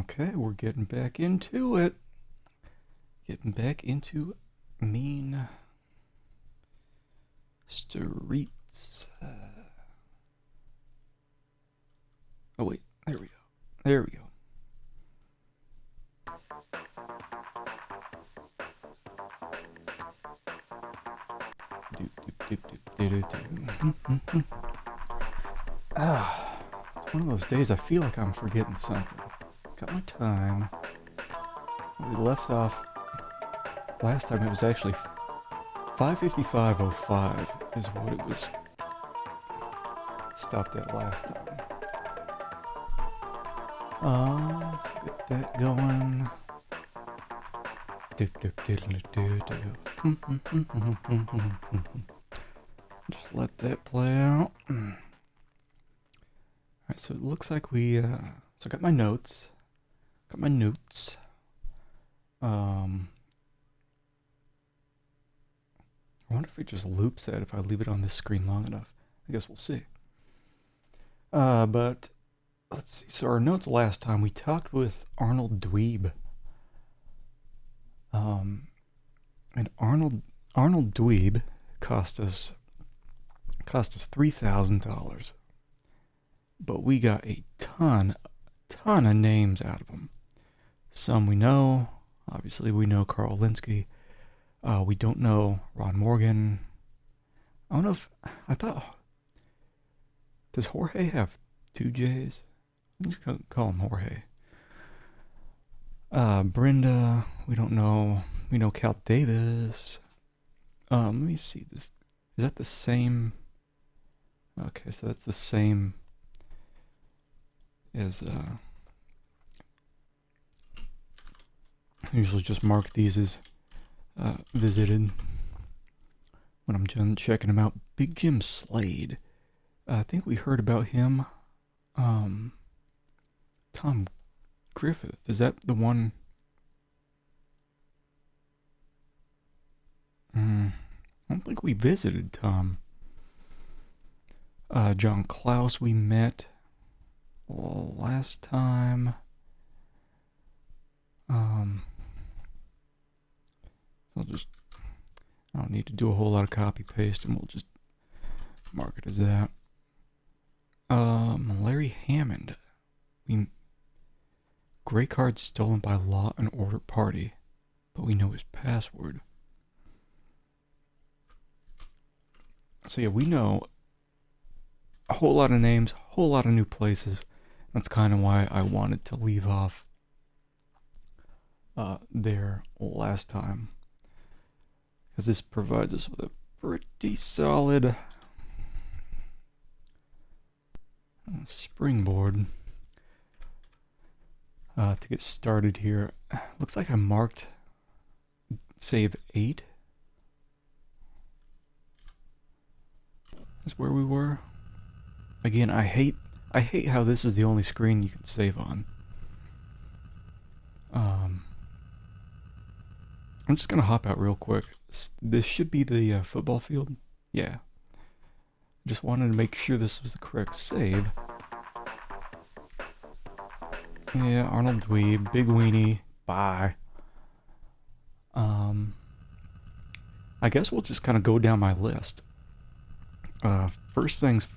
Okay, we're getting back into it. Getting back into Mean Streets. Oh wait, there we go. There we go. It's one of those days I feel like I'm forgetting something. Got my time. We left off last time. It was actually 5:55:05 is what it was stopped at last time. Let's get that going. Just let that play out. Alright, so it looks like we, so I got my notes. I wonder if it just loops that if I leave it on this screen long enough. I guess we'll see. But let's see. So our notes last time, we talked with Arnold Dweeb. And Arnold Dweeb cost us $3,000. But we got a ton of names out of him. Some we know. Obviously, we know Carl Linsky. We don't know Ron Morgan. I don't know if... I thought... Does Jorge have two J's? I'm just going to call him Jorge. Brenda. We don't know. We know Cal Davis. Let me see this. Is that the same... Okay, so that's the same as... I usually just mark these as visited when I'm done checking them out. Big Jim Slade. I think we heard about him. Tom Griffith. Is that the one? I don't think we visited Tom. John Klaus we met last time. I don't need to do a whole lot of copy paste, and we'll just mark it as that. Larry Hammond. Gray card stolen by Law and Order Party, but we know his password. So yeah, we know a whole lot of names, a whole lot of new places. That's kind of why I wanted to leave off there last time, because this provides us with a pretty solid springboard to get started here. Looks like I marked save 8. That's where we were. Again, I hate how this is the only screen you can save on. I'm just gonna hop out real quick. This should be the football field. Yeah. Just wanted to make sure this was the correct save. Yeah, Arnold Dweeb, Big Weenie, bye. I guess we'll just kind of go down my list. First things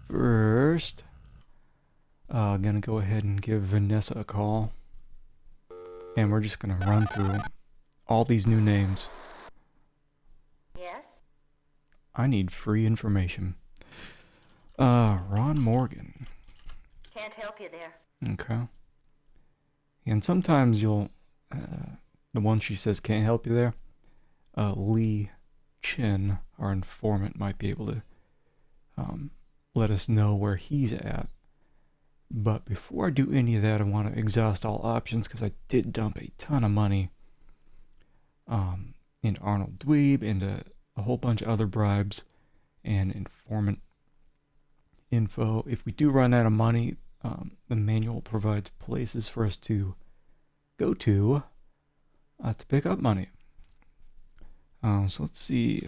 first. Gonna go ahead and give Vanessa a call. And we're just gonna run through all these new names. Yes? I need free information. Ron Morgan. Can't help you there. Okay. And sometimes you'll, the one she says can't help you there, Lee Chin, our informant, might be able to let us know where he's at. But before I do any of that, I want to exhaust all options, because I did dump a ton of money in Arnold Dweeb, into a whole bunch of other bribes and informant info. If we do run out of money, the manual provides places for us to go to pick up money. So let's see.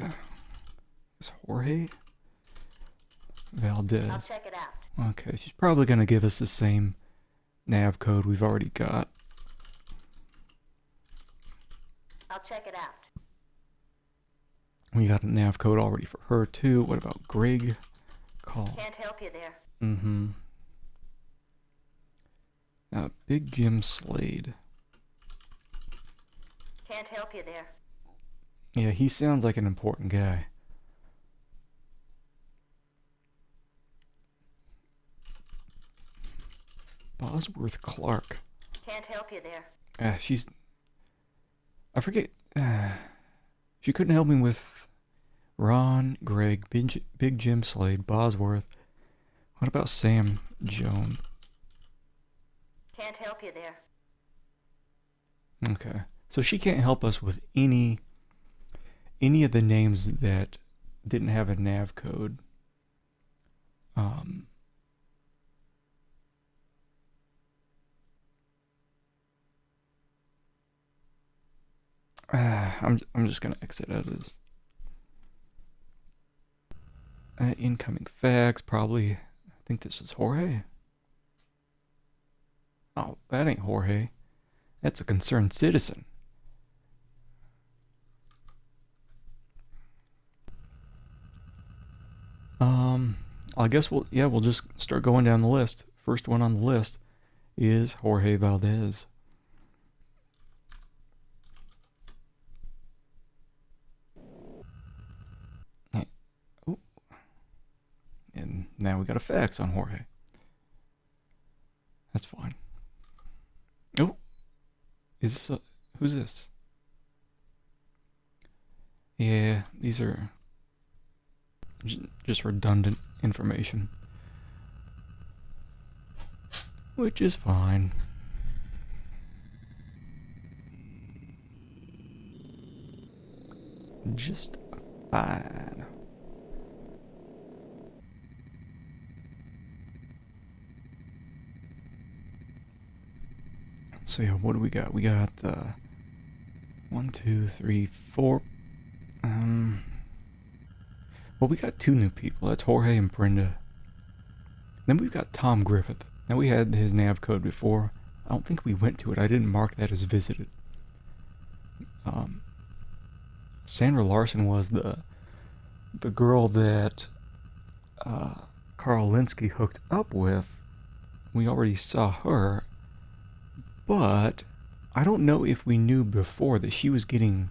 Is Jorge Valdez? I'll check it out. Okay, she's probably going to give us the same nav code we've already got. I'll check it out. We got a nav code already for her too. What about Greg? Call. Can't help you there. Mm-hmm. Big Jim Slade. Can't help you there. Yeah, he sounds like an important guy. Bosworth Clark. Can't help you there. She's... I forget... she couldn't help me with Ron, Greg, Big Jim Slade, Bosworth. What about Sam Joan? Can't help you there. Okay. So she can't help us with any of the names that didn't have a nav code. I'm just gonna exit out of this. Incoming fax, probably. I think this is Jorge. Oh, that ain't Jorge. That's a concerned citizen. I guess we'll just start going down the list. First one on the list is Jorge Valdez. Oh. And now we got a fax on Jorge. That's fine. Oh. Is this who's this? Yeah, these are just redundant information. Which is fine. Just fine. So yeah, what do we got? We got 1, 2, 3, 4. Well, we got 2 new people. That's Jorge and Brenda. Then we've got Tom Griffith. Now we had his nav code before. I don't think we went to it. I didn't mark that as visited. Sandra Larson was the girl that Carl Linsky hooked up with. We already saw her, but I don't know if we knew before that she was getting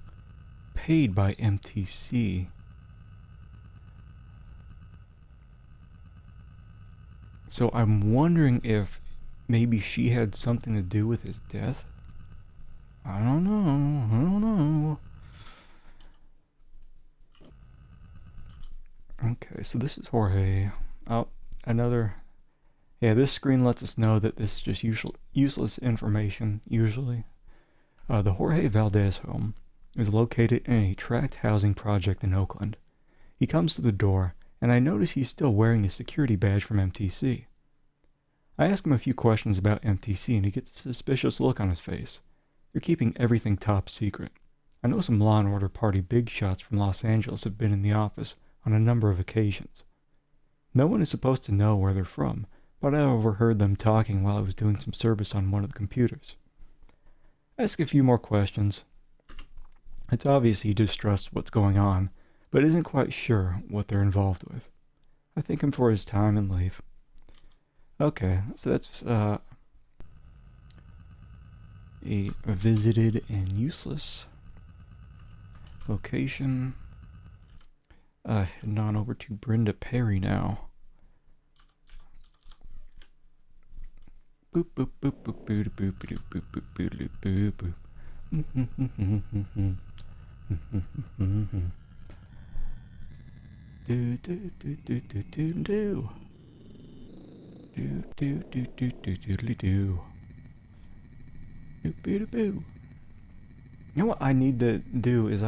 paid by MTC. So I'm wondering if maybe she had something to do with his death. I don't know. Okay, so this is Jorge. Oh, another... Yeah, this screen lets us know that this is just useless information, usually. The Jorge Valdez home is located in a tract housing project in Oakland. He comes to the door, and I notice he's still wearing his security badge from MTC. I ask him a few questions about MTC, and he gets a suspicious look on his face. You're keeping everything top secret. I know some Law & Order party big shots from Los Angeles have been in the office on a number of occasions. No one is supposed to know where they're from, but I overheard them talking while I was doing some service on one of the computers. I ask a few more questions. It's obvious he distrusts what's going on, but isn't quite sure what they're involved with. I thank him for his time and leave. Okay, so that's a visited and useless location. Heading on over to Brenda Perry now. Boop boop boop boop boop boop boop boop boop boop boop boop. Do do do do do do do. Do do do do do doodly do. Boo boo boo. You know what I need to do is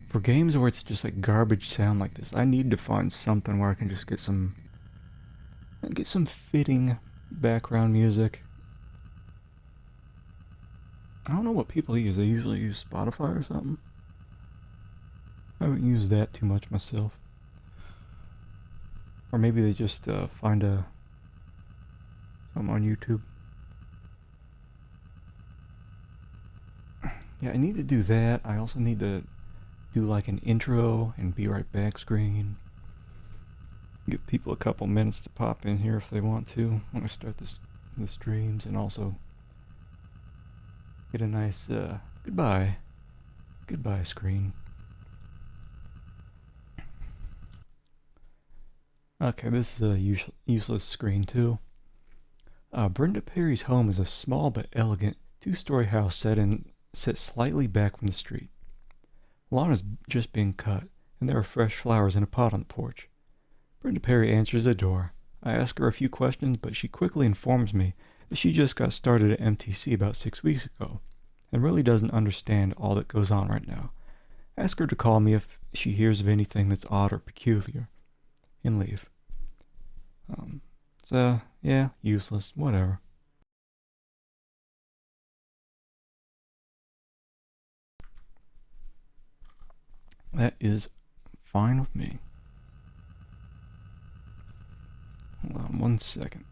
for games where it's just like garbage sound like this, I need to find something where I can just get some fitting background music. I don't know what people use. They usually use Spotify or something. I haven't used that too much myself. Or maybe they just find I'm on YouTube. Yeah, I need to do that. I also need to do like an intro and be right back screen. Give people a couple minutes to pop in here if they want to when I start the streams, and also get a nice goodbye screen. Okay, this is a useless screen too. Brenda Perry's home is a small but elegant two-story house set slightly back from the street. Lawn is just being cut, and there are fresh flowers in a pot on the porch. Brenda Perry answers the door. I ask her a few questions, but she quickly informs me that she just got started at MTC about 6 weeks ago, and really doesn't understand all that goes on right now. Ask her to call me if she hears of anything that's odd or peculiar, and leave. So, yeah, useless, whatever. That is fine with me. Hold on 1 second.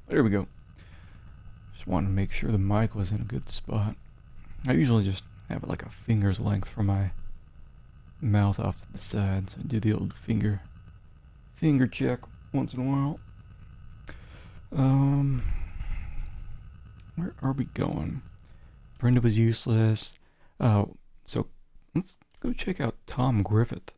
There we go. Just wanted to make sure the mic was in a good spot. I usually just have it like a finger's length from my mouth off to the side, so I do the old finger check once in a while. Where are we going? Brenda was useless. So let's go check out Tom Griffith.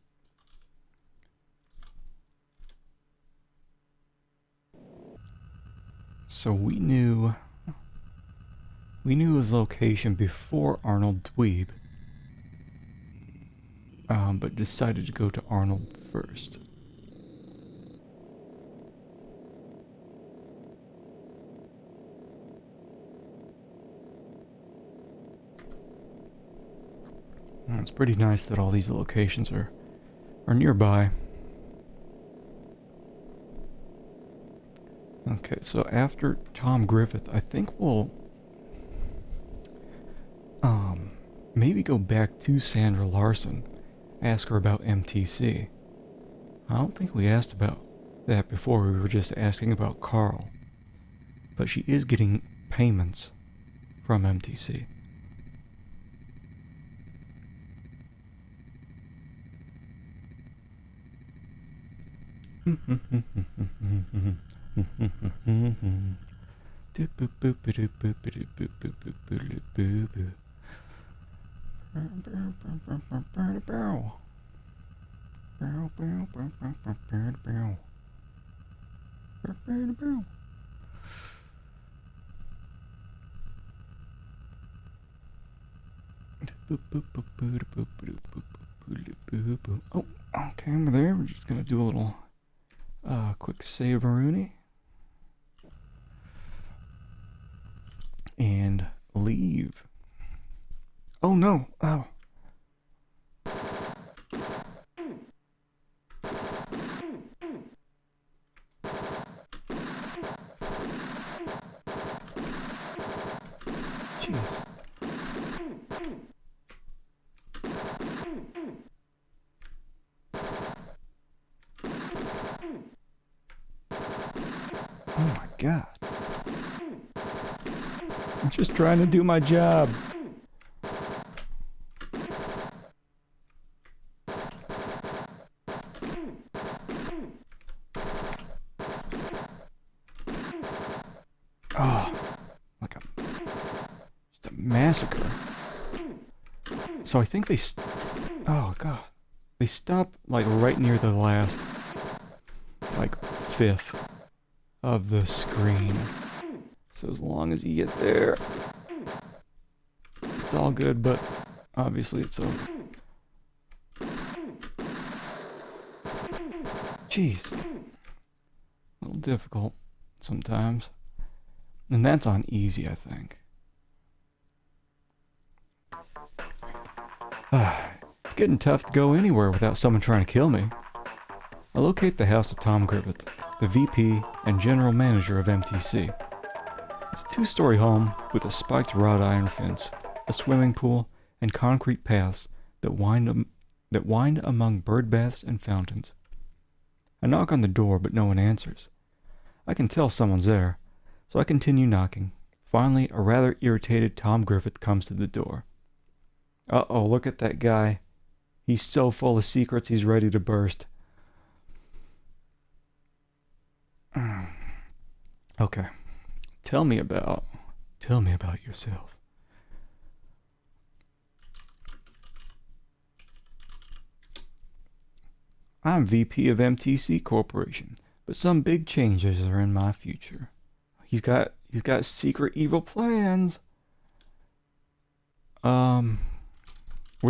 So we knew his location before Arnold Dweeb, but decided to go to Arnold first. It's pretty nice that all these locations are nearby. Okay, so after Tom Griffith, I think we'll maybe go back to Sandra Larson, ask her about MTC. I don't think we asked about that before. We were just asking about Carl, but she is getting payments from MTC. Oh, okay, over there. We're just gonna do a little quick save Rooney and leave. Oh no! Oh. Jeez. Oh my God. I'm just trying to do my job. Oh, like just a massacre. So I think oh God. They stop like right near the last, like, fifth of the screen. So as long as you get there, it's all good, but obviously it's so... Jeez. A little difficult sometimes. And that's on easy, I think. It's getting tough to go anywhere without someone trying to kill me. I locate the house of Tom Griffith. the VP and general manager of MTC. It's a two-story home with a spiked wrought iron fence, a swimming pool, and concrete paths that wind among bird baths and fountains. I knock on the door, but no one answers. I can tell someone's there, so I continue knocking. Finally, a rather irritated Tom Griffith comes to the door. Uh-oh, look at that guy. He's so full of secrets, he's ready to burst. Okay. Tell me about yourself. I'm VP of MTC Corporation, but some big changes are in my future. He's got secret evil plans. We're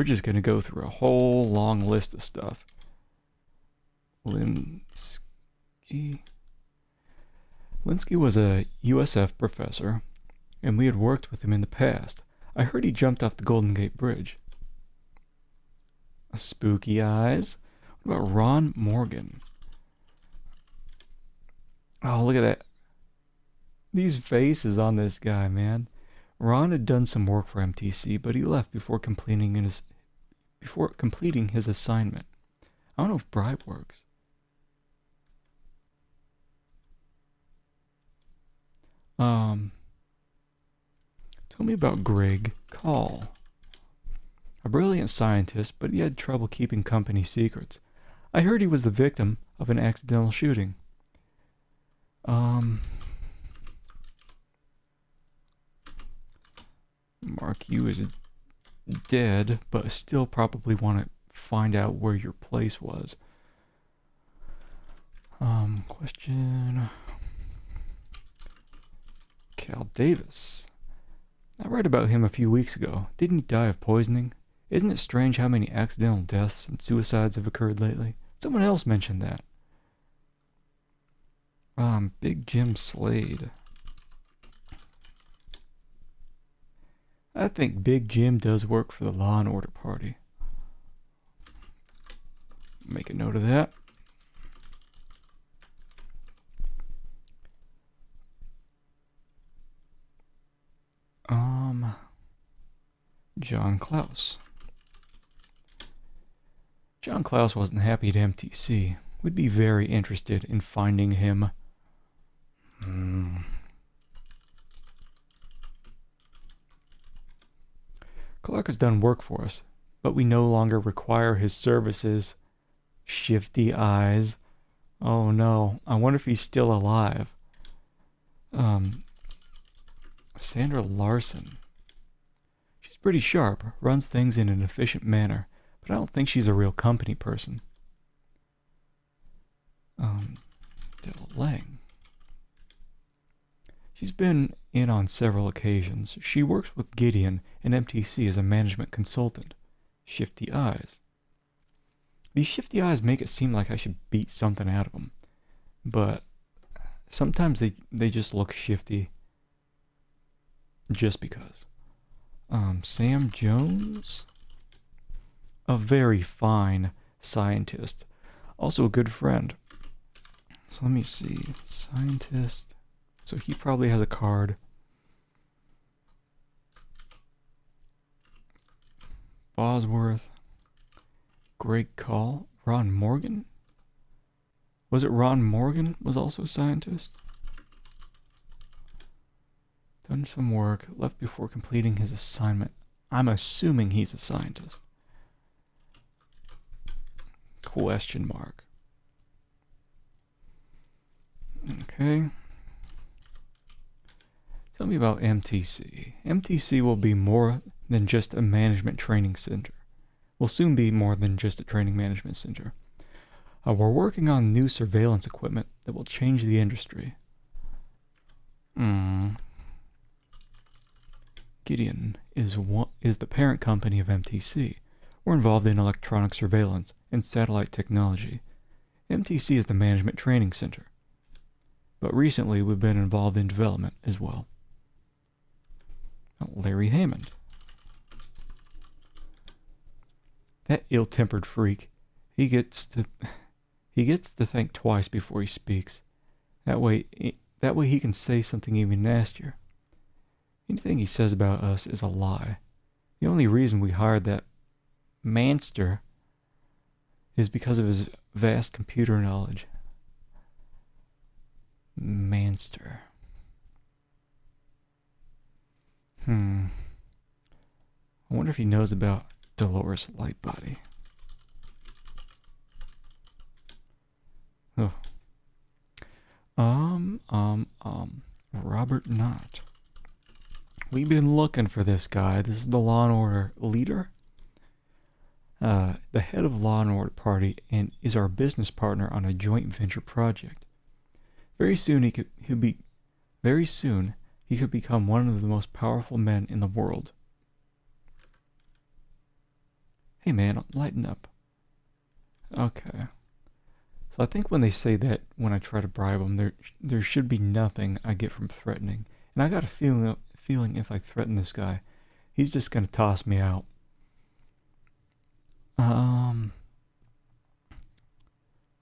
just gonna go through a whole long list of stuff. Linsky was a USF professor, and we had worked with him in the past. I heard he jumped off the Golden Gate Bridge. Spooky eyes. What about Ron Morgan? Oh, look at that. These faces on this guy, man. Ron had done some work for MTC, but he left before completing his assignment. I don't know if bribe works. Tell me about Greg Call. A brilliant scientist, but he had trouble keeping company secrets. I heard he was the victim of an accidental shooting. Mark, you is dead, but still probably want to find out where your place was. Question. Cal Davis. I read about him a few weeks ago. Didn't he die of poisoning? Isn't it strange how many accidental deaths and suicides have occurred lately? Someone else mentioned that. Big Jim Slade. I think Big Jim does work for the Law and Order Party. Make a note of that. John Klaus. John Klaus wasn't happy at MTC. Would be very interested in finding him. Clark has done work for us, but we no longer require his services. Shifty eyes. Oh no, I wonder if he's still alive. Sandra Larson. She's pretty sharp, runs things in an efficient manner, but I don't think she's a real company person. Dell Lang. She's been in on several occasions. She works with Gideon and MTC as a management consultant. Shifty eyes. These shifty eyes make it seem like I should beat something out of them, but sometimes they just look shifty just because. Sam Jones? A very fine scientist. Also a good friend. So let me see. Scientist. So he probably has a card. Bosworth. Greg Call. Ron Morgan? Was it Ron Morgan was also a scientist? Done some work. Left before completing his assignment. I'm assuming he's a scientist. Question mark. Okay. Tell me about MTC. MTC will be more than just a management training center. Will soon be more than just a training management center. We're working on new surveillance equipment that will change the industry. Gideon is the parent company of MTC. We're involved in electronic surveillance and satellite technology. MTC is the management training center. But recently we've been involved in development as well. Larry Hammond. That ill-tempered freak. He gets to think twice before he speaks. That way he can say something even nastier. Anything he says about us is a lie. The only reason we hired that manster is because of his vast computer knowledge. Manster. I wonder if he knows about Dolores Lightbody. Oh. Robert Knott. We've been looking for this guy. This is the Law and Order leader. The head of Law and Order Party and is our business partner on a joint venture project. Very soon he could become one of the most powerful men in the world. Hey man, lighten up. Okay. So I think when they say that, when I try to bribe them, there should be nothing I get from threatening. And I got a feeling if I threaten this guy, he's just gonna toss me out.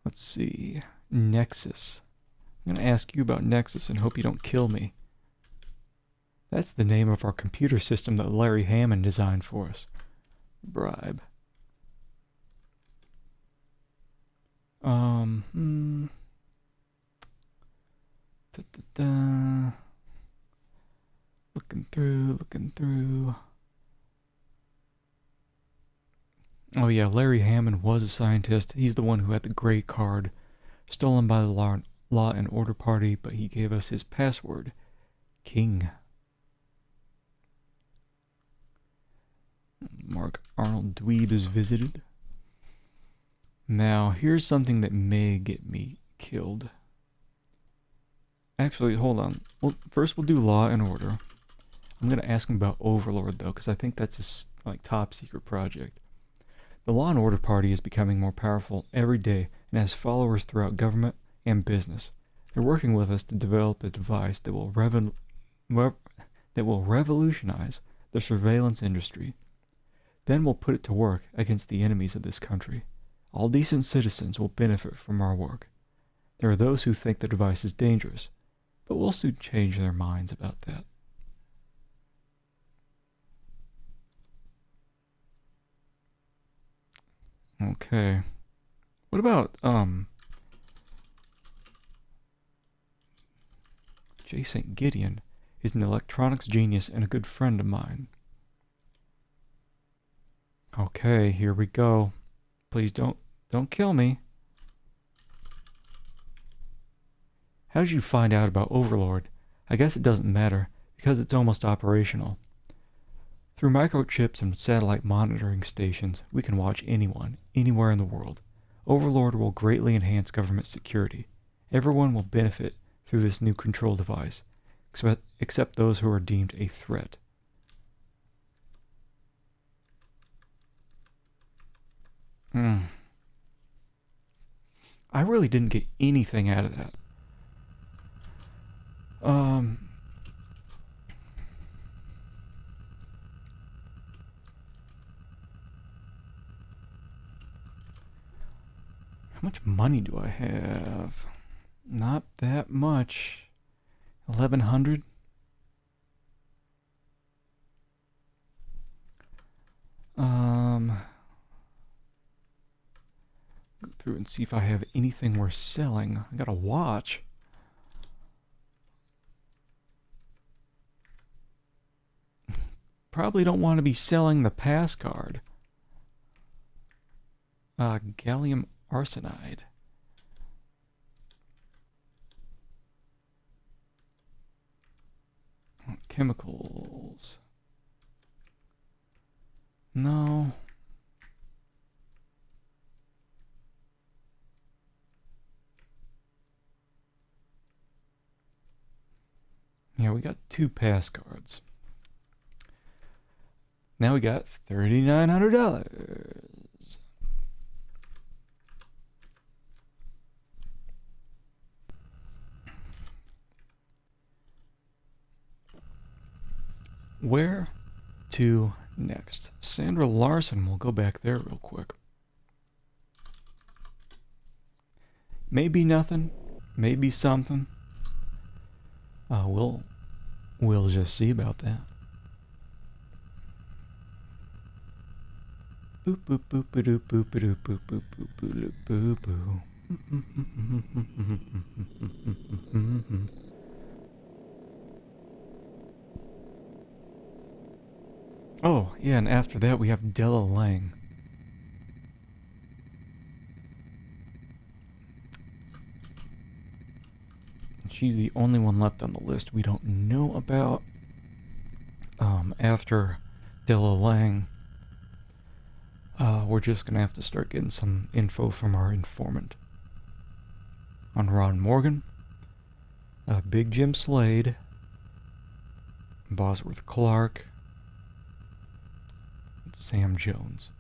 Let's see. Nexus. I'm gonna ask you about Nexus and hope you don't kill me. That's the name of our computer system that Larry Hammond designed for us. Bribe. Looking through. Oh yeah, Larry Hammond was a scientist. He's the one who had the gray card, stolen by the Law and Order Party, but he gave us his password. King. Mark Arnold Dweeb is visited. Now, here's something that may get me killed. Actually, hold on. First we'll do Law and Order. I'm going to ask him about Overlord, though, because I think that's a top secret project. The Law and Order Party is becoming more powerful every day and has followers throughout government and business. They're working with us to develop a device that will revolutionize the surveillance industry. Then we'll put it to work against the enemies of this country. All decent citizens will benefit from our work. There are those who think the device is dangerous, but we'll soon change their minds about that. Okay. What about, J. St. Gideon is an electronics genius and a good friend of mine. Okay, here we go. Please don't kill me. How did you find out about Overlord? I guess it doesn't matter, because it's almost operational. Through microchips and satellite monitoring stations, we can watch anyone, anywhere in the world. Overlord will greatly enhance government security. Everyone will benefit through this new control device, except those who are deemed a threat. I really didn't get anything out of that. How much money do I have? Not that much. 1,100? Go through and see if I have anything worth selling. I got a watch. Probably don't want to be selling the pass card. Gallium arsenide. Chemicals. No. Yeah, we got 2 pass cards. Now we got $3,900. Where to next? Sandra Larson, we'll go back there real quick. Maybe nothing, maybe something. We'll just see about that. Boop boop boop boop boop boop boop boop boop boop boop. Oh, yeah, and after that we have Della Lang. She's the only one left on the list we don't know about. After Della Lang, we're just gonna have to start getting some info from our informant. On Ron Morgan, Big Jim Slade, Bosworth Clark, and Sam Jones.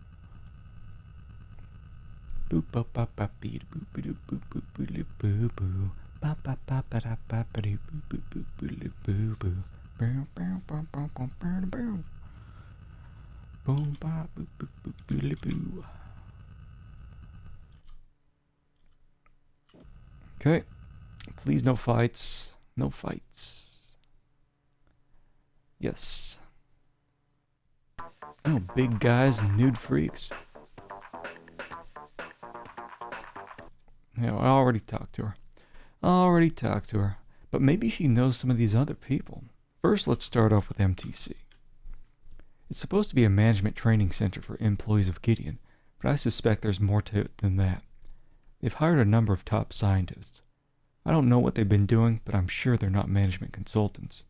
Boop bop bop bop beep boop boop boop boop boop boop boop. Ba ba ba ba da ba ba doo boo boo boo boo boo boo. Boom boom boom boom boom boom boom. Boom ba boo boo boo boo boo. Okay. Please no fights. No fights. Yes. Oh, big guys and nude freaks. Yeah, I already talked to her. But maybe she knows some of these other people. First, let's start off with MTC. It's supposed to be a management training center for employees of Gideon, but I suspect there's more to it than that. They've hired a number of top scientists. I don't know what they've been doing, but I'm sure they're not management consultants.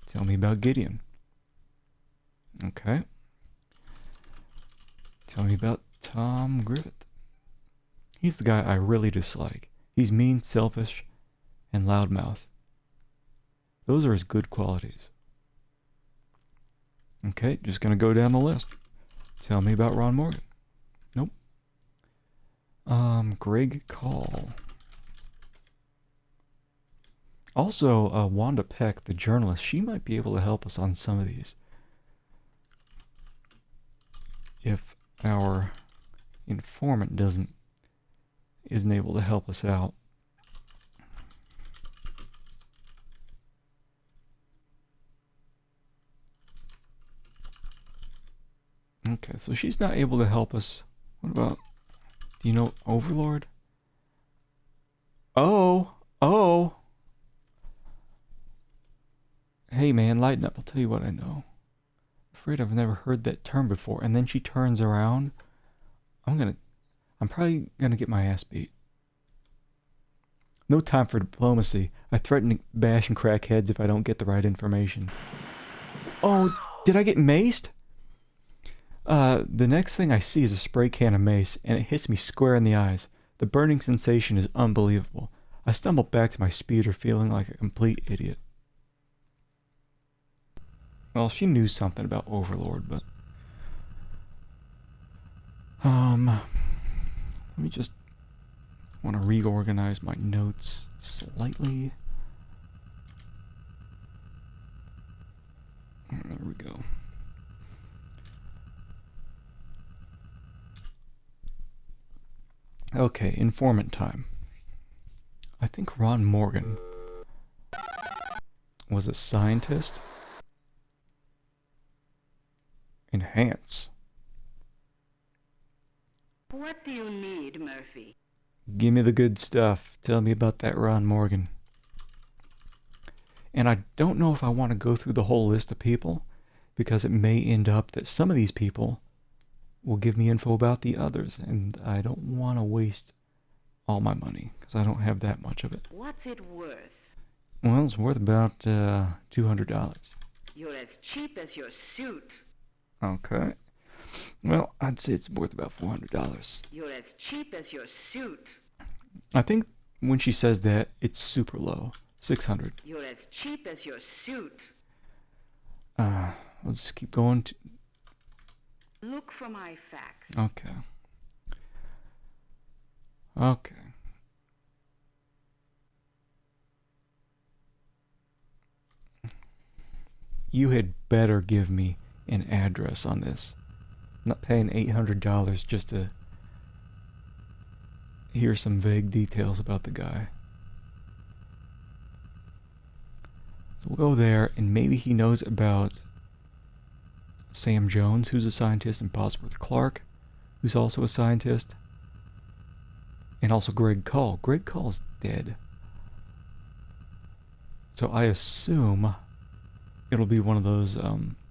Tell me about Gideon. Okay. Tell me about Tom Griffith. He's the guy I really dislike. He's mean, selfish, and loudmouth. Those are his good qualities. Okay, just gonna go down the list. Tell me about Ron Morgan. Nope. Greg Call. Also, Wanda Peck, the journalist, she might be able to help us on some of these. If our informant isn't able to help us out. Okay, so she's not able to help us. What about, do you know Overlord? Oh. Hey man, lighten up, I'll tell you what I know. Afraid I've never heard that term before. And then she turns around. I'm probably gonna get my ass beat. No time for diplomacy. I threaten to bash and crack heads if I don't get the right information. Oh, did I get maced? The next thing I see is a spray can of mace, and it hits me square in the eyes. The burning sensation is unbelievable. I stumble back to my speeder feeling like a complete idiot. Well, she knew something about Overlord, but... let me just... want to reorganize my notes slightly. There we go. Okay, informant time. I think Ron Morgan was a scientist. Enhance. What do you need, Murphy? Give me the good stuff. Tell me about that Ron Morgan. And I don't know if I want to go through the whole list of people, because it may end up that some of these people will give me info about the others, and I don't want to waste all my money, because I don't have that much of it. What's it worth? Well, it's worth about $200. You're as cheap as your suit. Okay. Well, I'd say it's worth about $400. You're as cheap as your suit. I think when she says that, it's super low. $600. You're as cheap as your suit. I'll just keep going. Look for my facts. Okay. Okay. You had better give me an address on this. I'm not paying $800 just to hear some vague details about the guy. So we'll go there, and maybe he knows about Sam Jones, who's a scientist, and Bosworth Clark, who's also a scientist, and also Greg Cull. Greg Cull's dead. So I assume it'll be one of those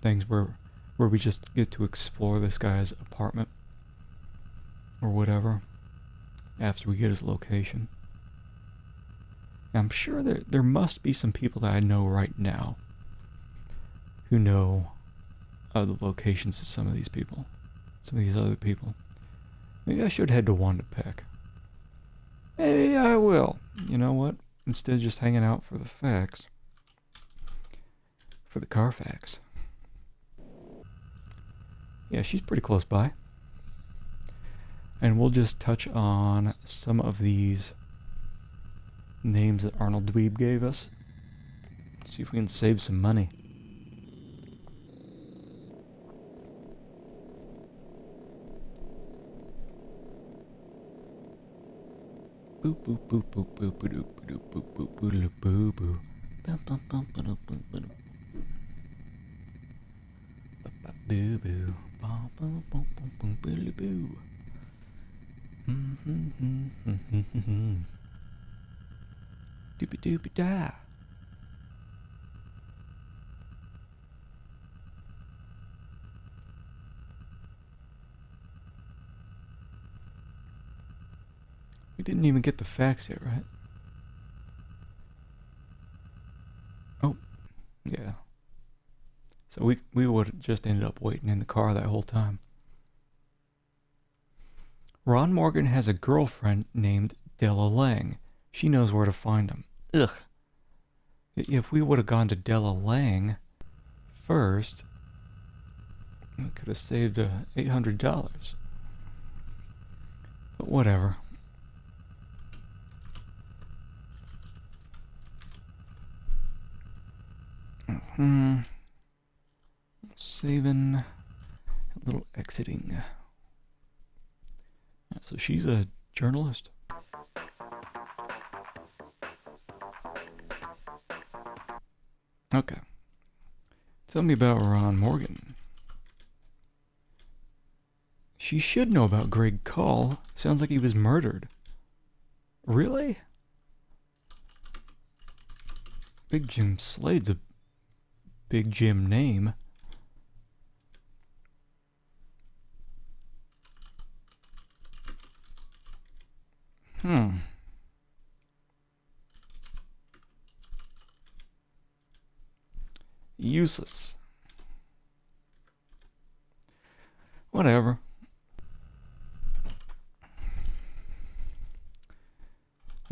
things where we just get to explore this guy's apartment or whatever after we get his location. Now, I'm sure there must be some people that I know right now who know the locations of some of these people, some of these other people. Maybe I should head to Wanda Peck. Maybe I will. You know what? Instead of just hanging out for the facts. For the Carfax. Yeah, she's pretty close by. And we'll just touch on some of these names that Arnold Dweeb gave us. See if we can save some money. Boop boop boop boop boop boop boop boop boop boop boop boop. Bum bum bum bum bum bum. Boo boo. Bum bum bum bum bum boo boo. Doopy doopy da. We didn't even get the facts yet, right? Oh, yeah. So we would have just ended up waiting in the car that whole time. Ron Morgan has a girlfriend named Della Lang. She knows where to find him. Ugh. If we would have gone to Della Lang first, we could have saved $800. But whatever. Saving, a little exiting. So she's a journalist. Okay. Tell me about Ron Morgan. She should know about Greg Cull. Sounds like he was murdered. Really? Big Jim Slade's a Big Jim name. Useless. Whatever.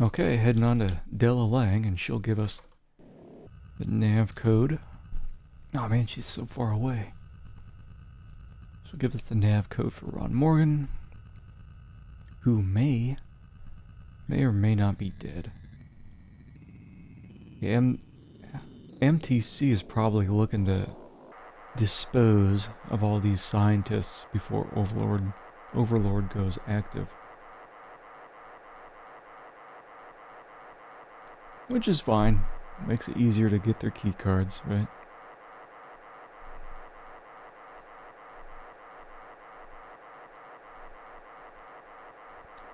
Okay, heading on to Della Lang, and she'll give us the nav code. Oh man, she's so far away. She'll give us the nav code for Ron Morgan, who may or may not be dead. Yeah, MTC is probably looking to dispose of all these scientists before Overlord goes active. Which is fine. Makes it easier to get their key cards, right?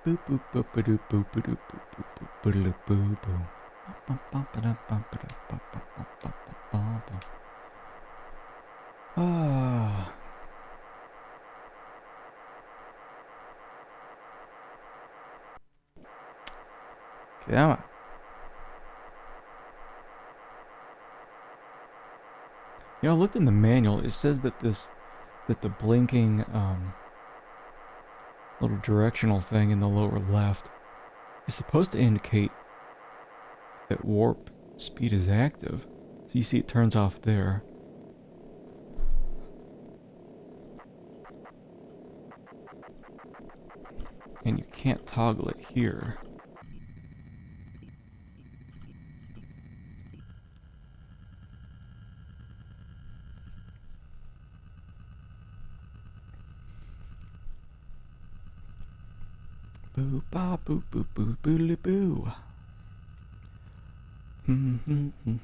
Boop boop boop boop boop boop boop boop boop boop boop. Ah. Come on. You know, I looked in the manual. It says that the blinking little directional thing in the lower left is supposed to indicate that warp speed is active. So you see it turns off there. And you can't toggle it here. Boo ba boo boo boo boo boo. Ba-ba-da-boo.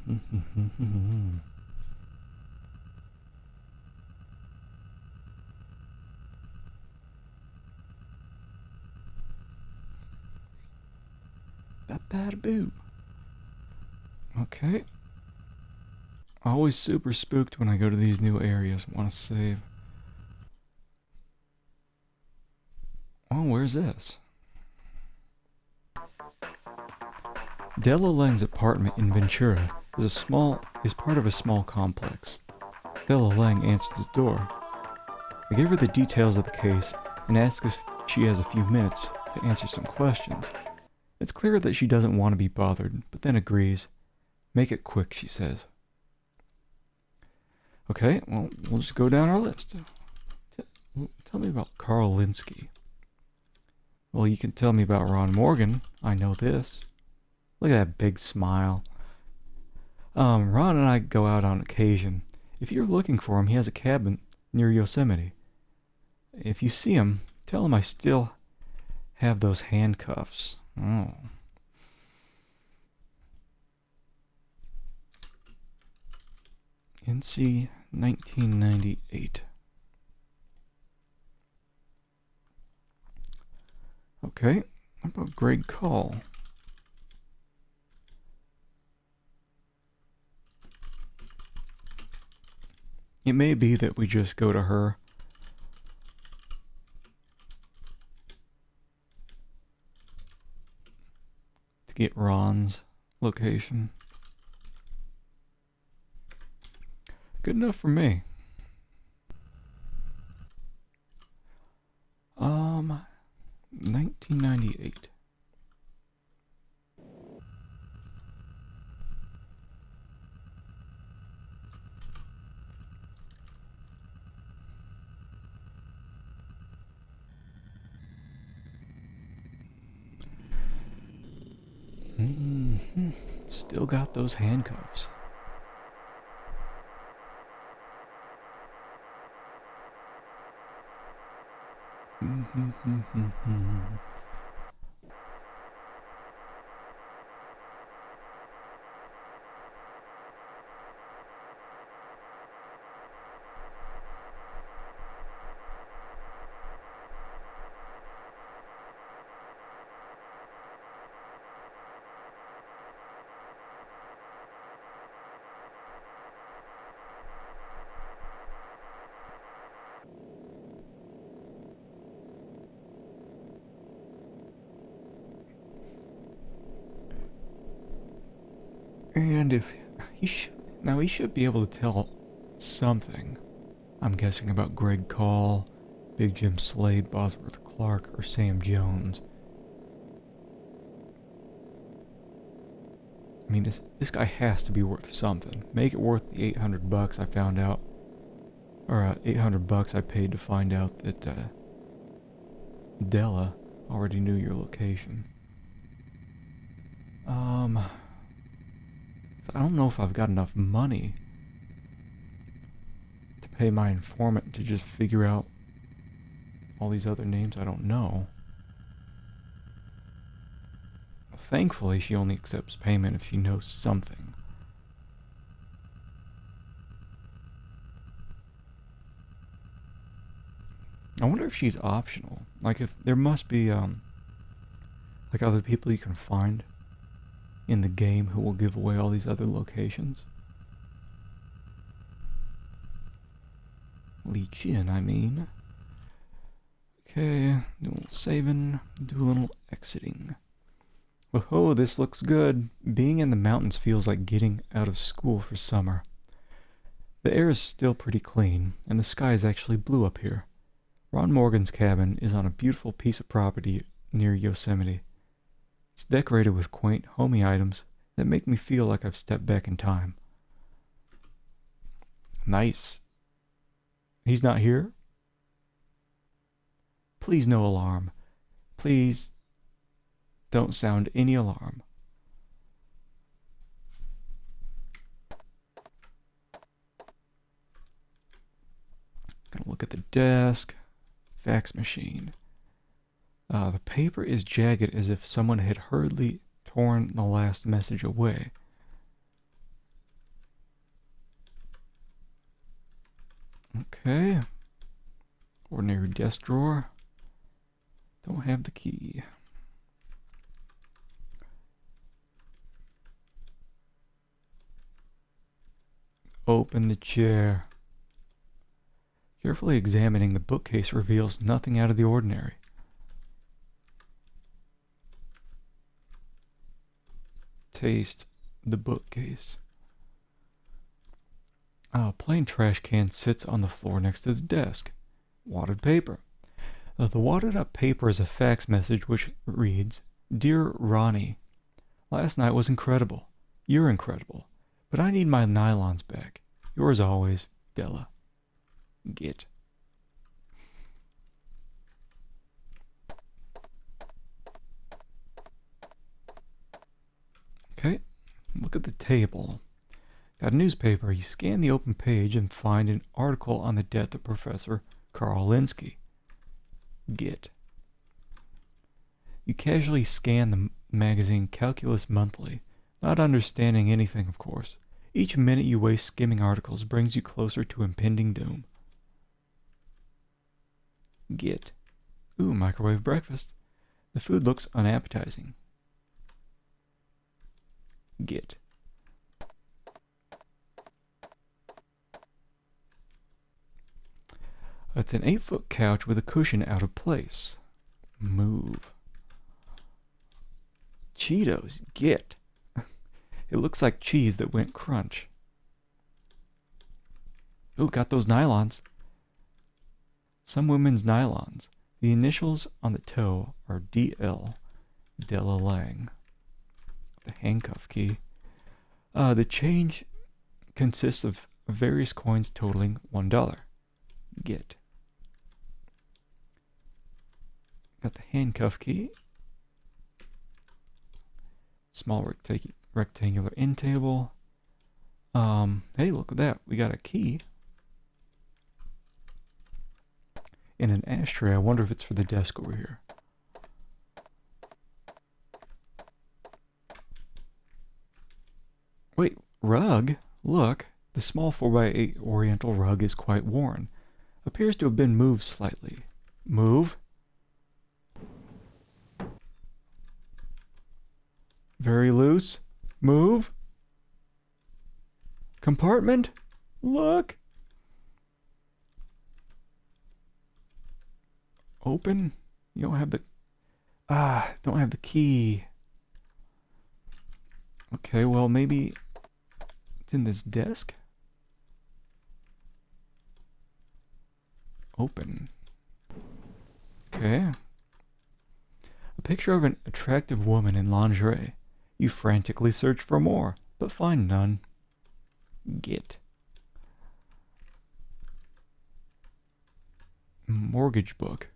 Okay. Always super spooked when I go to these new areas. Want to save. Oh, where's this? Della Lang's apartment in Ventura is part of a small complex. Della Lang answers the door. I give her the details of the case and ask if she has a few minutes to answer some questions. It's clear that she doesn't want to be bothered, but then agrees. Make it quick, she says. Okay, well, we'll just go down our list. Tell me about Carl Linsky. Well, you can tell me about Ron Morgan. I know this. Look at that big smile. Ron and I go out on occasion. If you're looking for him, he has a cabin near Yosemite. If you see him, tell him I still have those handcuffs. Oh. NC 1998. Okay, how about Greg Call? It may be that we just go to her. To get Ron's location. Good enough for me. 1998. Still got those handcuffs. And if he should be able to tell something. I'm guessing about Greg Call, Big Jim Slade, Bosworth Clark, or Sam Jones. I mean, this guy has to be worth something. Make it worth the $800 I found out, or $800 I paid to find out that Della already knew your location. I don't know if I've got enough money to pay my informant to just figure out all these other names I don't know. Thankfully, she only accepts payment if she knows something. I wonder if she's optional. Like, if there must be, like, other people you can find in the game who will give away all these other locations. Lee Chin, I mean. Okay, do a little saving, do a little exiting. Whoa, this looks good. Being in the mountains feels like getting out of school for summer. The air is still pretty clean, and the sky is actually blue up here. Ron Morgan's cabin is on a beautiful piece of property near Yosemite. It's decorated with quaint, homey items that make me feel like I've stepped back in time. Nice. He's not here? Please no alarm. Please don't sound any alarm. Gonna look at the desk. Fax machine. The paper is jagged as if someone had hurriedly torn the last message away. Okay. Ordinary desk drawer. Don't have the key. Open the chair. Carefully examining the bookcase reveals nothing out of the ordinary. Taste the bookcase. A plain trash can sits on the floor next to the desk. Wadded paper. The wadded up paper is a fax message which reads, Dear Ronnie, last night was incredible. You're incredible. But I need my nylons back. Yours always, Della. Git. Okay, look at the table. Got a newspaper. You scan the open page and find an article on the death of Professor Karl Linsky. Git. You casually scan the magazine Calculus Monthly, not understanding anything, of course. Each minute you waste skimming articles brings you closer to impending doom. Git. Ooh, microwave breakfast. The food looks unappetizing. Git. It's an 8-foot couch with a cushion out of place. Move. Cheetos. Git. It looks like cheese that went crunch. Ooh, got those nylons. Some women's nylons. The initials on the toe are DL. Della Lang. The handcuff key. The change consists of various coins totaling $1. Git. Got the handcuff key. Small rectangular end table. Hey, look at that. We got a key. In an ashtray. I wonder if it's for the desk over here. Wait, rug? Look, the small 4x8 oriental rug is quite worn. Appears to have been moved slightly. Move. Very loose. Move. Compartment. Look. Open. You don't have the... don't have the key. Okay, well, maybe it's in this desk. Open. Okay. A picture of an attractive woman in lingerie. You frantically search for more, but find none. Git. Mortgage book.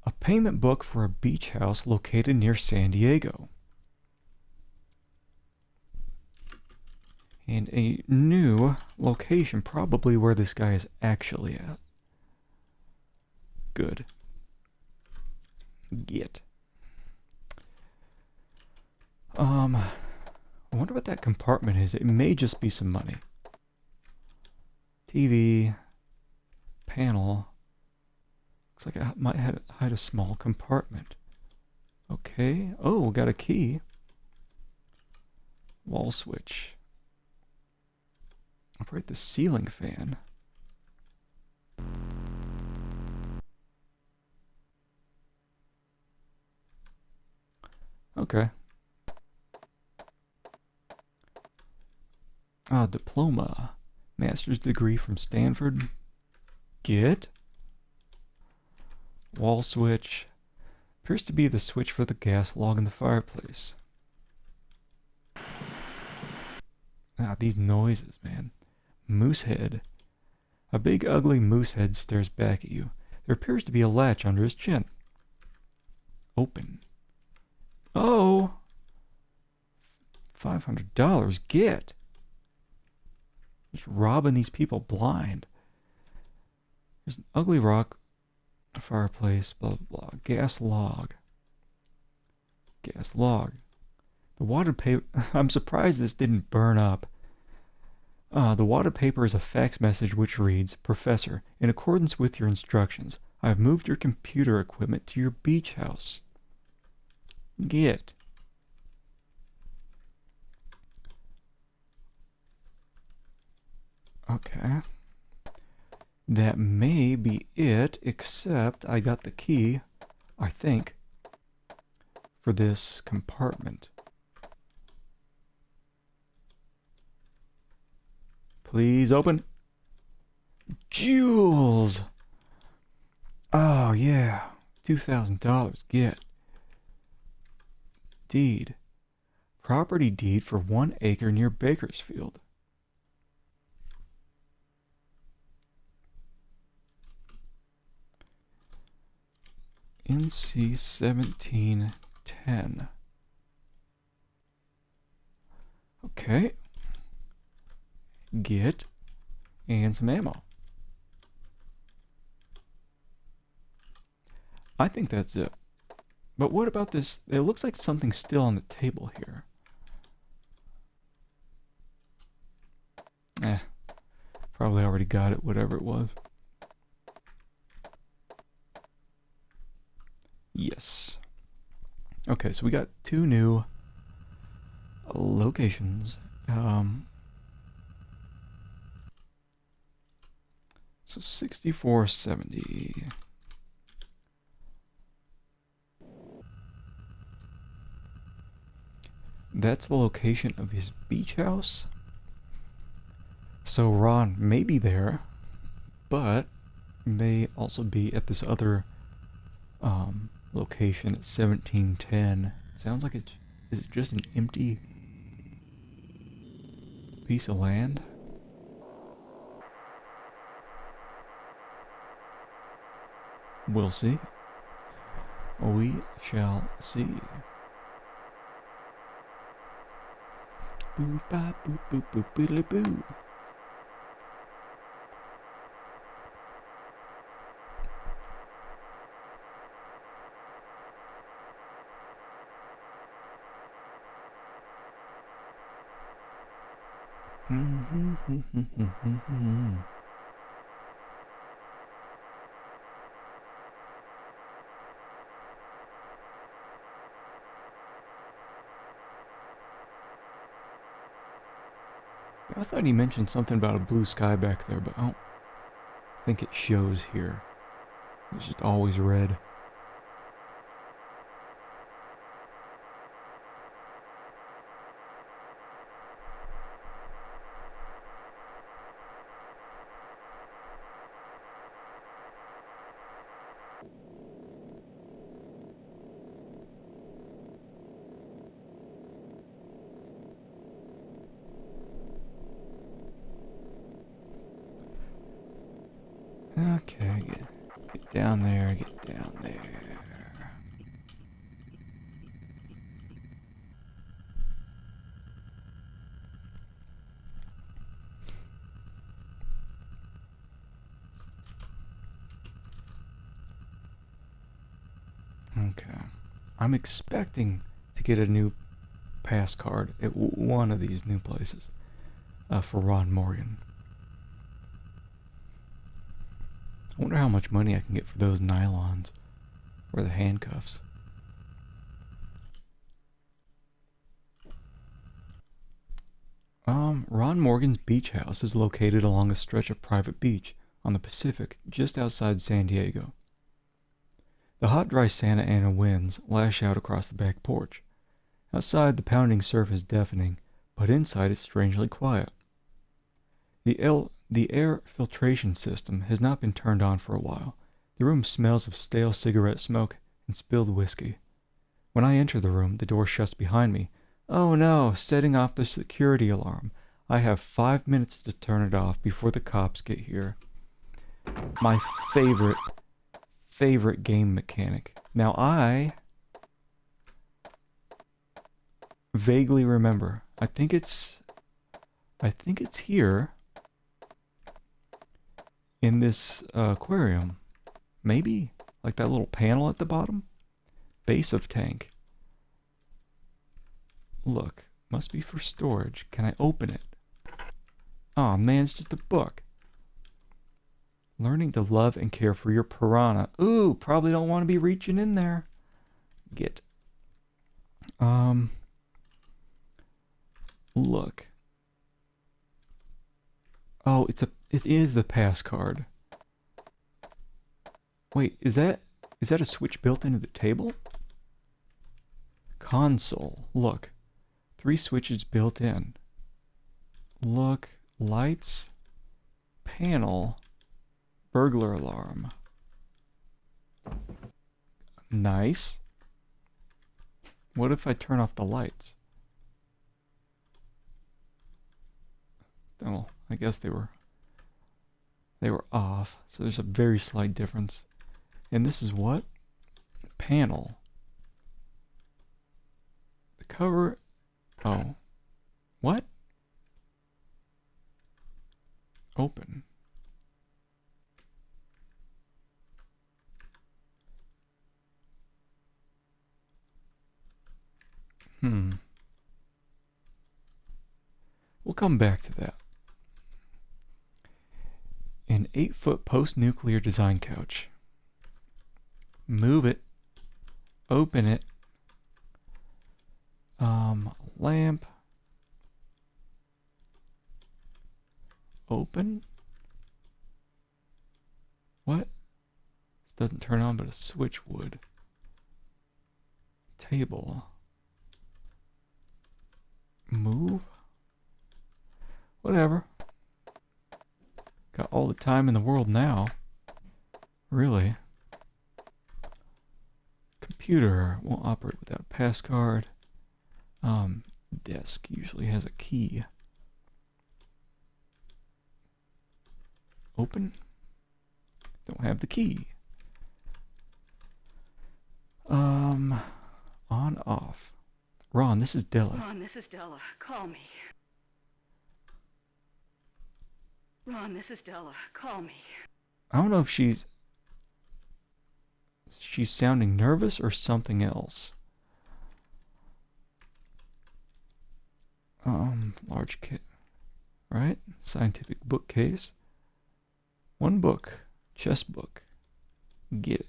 A payment book for a beach house located near San Diego. And a new location, probably where this guy is actually at. Good. Git. I wonder what that compartment is. It may just be some money. TV. Panel. Looks like it might hide a small compartment. Okay. Oh, got a key. Wall switch. Operate the ceiling fan. Okay. Diploma. Master's degree from Stanford. Git. Wall switch. Appears to be the switch for the gas log in the fireplace. These noises, man. Moose head. A big ugly moose head stares back at you. There appears to be a latch under his chin. Open. Oh! $500. Git. Just robbing these people blind. There's an ugly rock, a fireplace, blah, blah, blah. Gas log. Gas log. The water paper. I'm surprised this didn't burn up. The wadded paper is a fax message which reads, Professor, in accordance with your instructions, I have moved your computer equipment to your beach house. Get. Okay. That may be it, except I got the key, I think, for this compartment. Please open. Jewels! Oh, yeah. $2,000. Get. Deed. Property deed for 1 acre near Bakersfield. NC 1710. Okay. Get. And some ammo. I think that's it. But what about this? It looks like something's still on the table here. Probably already got it, whatever it was. Yes. Okay, so we got 2 new locations. So 6470. That's the location of his beach house. So Ron may be there, but may also be at this other location at 1710. Sounds like it's... Is it just an empty piece of land? We'll see. We shall see. Boo ba boo boo boo boodly boo. I thought he mentioned something about a blue sky back there, but I don't think it shows here. It's just always red. Okay, get down there, get down there. Okay. I'm expecting to get a new pass card at one of these new places for Ron Morgan. I wonder how much money I can get for those nylons or the handcuffs. Ron Morgan's beach house is located along a stretch of private beach on the Pacific just outside San Diego. The hot, dry Santa Ana winds lash out across the back porch. Outside, the pounding surf is deafening, but inside it's strangely quiet. The air filtration system has not been turned on for a while. The room smells of stale cigarette smoke and spilled whiskey. When I enter the room, the door shuts behind me. Oh no, setting off the security alarm. I have 5 minutes to turn it off before the cops get here. My favorite game mechanic. Now I vaguely remember. I think it's here in this aquarium. Maybe like that little panel at the bottom. Base of tank. Look, must be for storage. Can I open it? Oh man, it's just a book. Learning to love and care for your piranha. Ooh, probably don't want to be reaching in there. Get. Look. Oh, it is the pass card. Wait, is that a switch built into the table? Console. Look. 3 switches built in. Look. Lights. Panel. Burglar alarm. Nice. What if I turn off the lights? Oh, I guess they were off. So there's a very slight difference. And this is what? Panel. The cover. Oh. What? Open. We'll come back to that. An 8-foot post-nuclear design couch. Move it. Open it. Lamp. Open. What? This doesn't turn on, but a switch would. Table. Move. Whatever. Got all the time in the world now. Really. Computer won't operate without a pass card. Desk usually has a key. Open. Don't have the key. On, off. Ron, this is Della. Ron, this is Della. Call me. Ron, this is Della. Call me. I don't know if she's sounding nervous or something else. Large kit, right? Scientific bookcase. 1 book. Chess book. Get it.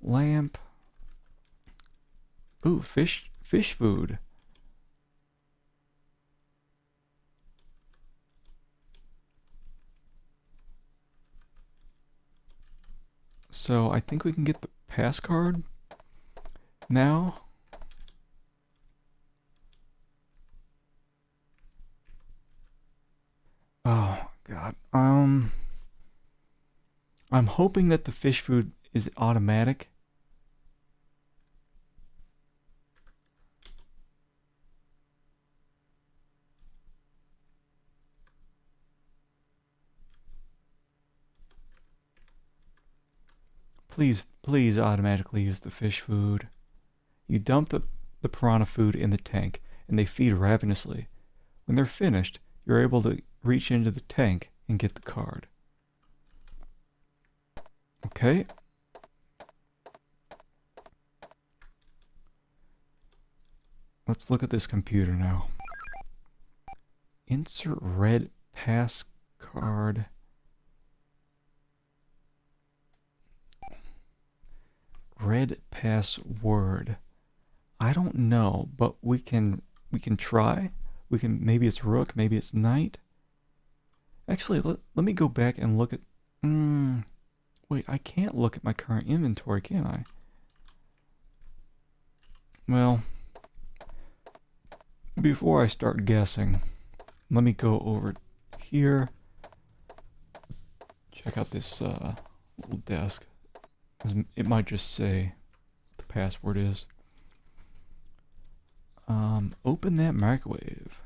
Lamp. Ooh, fish food. So I think we can get the pass card now. Oh God. I'm hoping that the fish food is automatic. Please automatically use the fish food. You dump the piranha food in the tank, and they feed ravenously. When they're finished, you're able to reach into the tank and get the card. Okay. Let's look at this computer now. Insert red pass card. Red password. I don't know, but we can try. Maybe it's rook, maybe it's knight. Actually, let me go back and look at wait, I can't look at my current inventory, can I? Well, before I start guessing, let me go over here. Check out this little desk. It might just say what the password is. Open that microwave.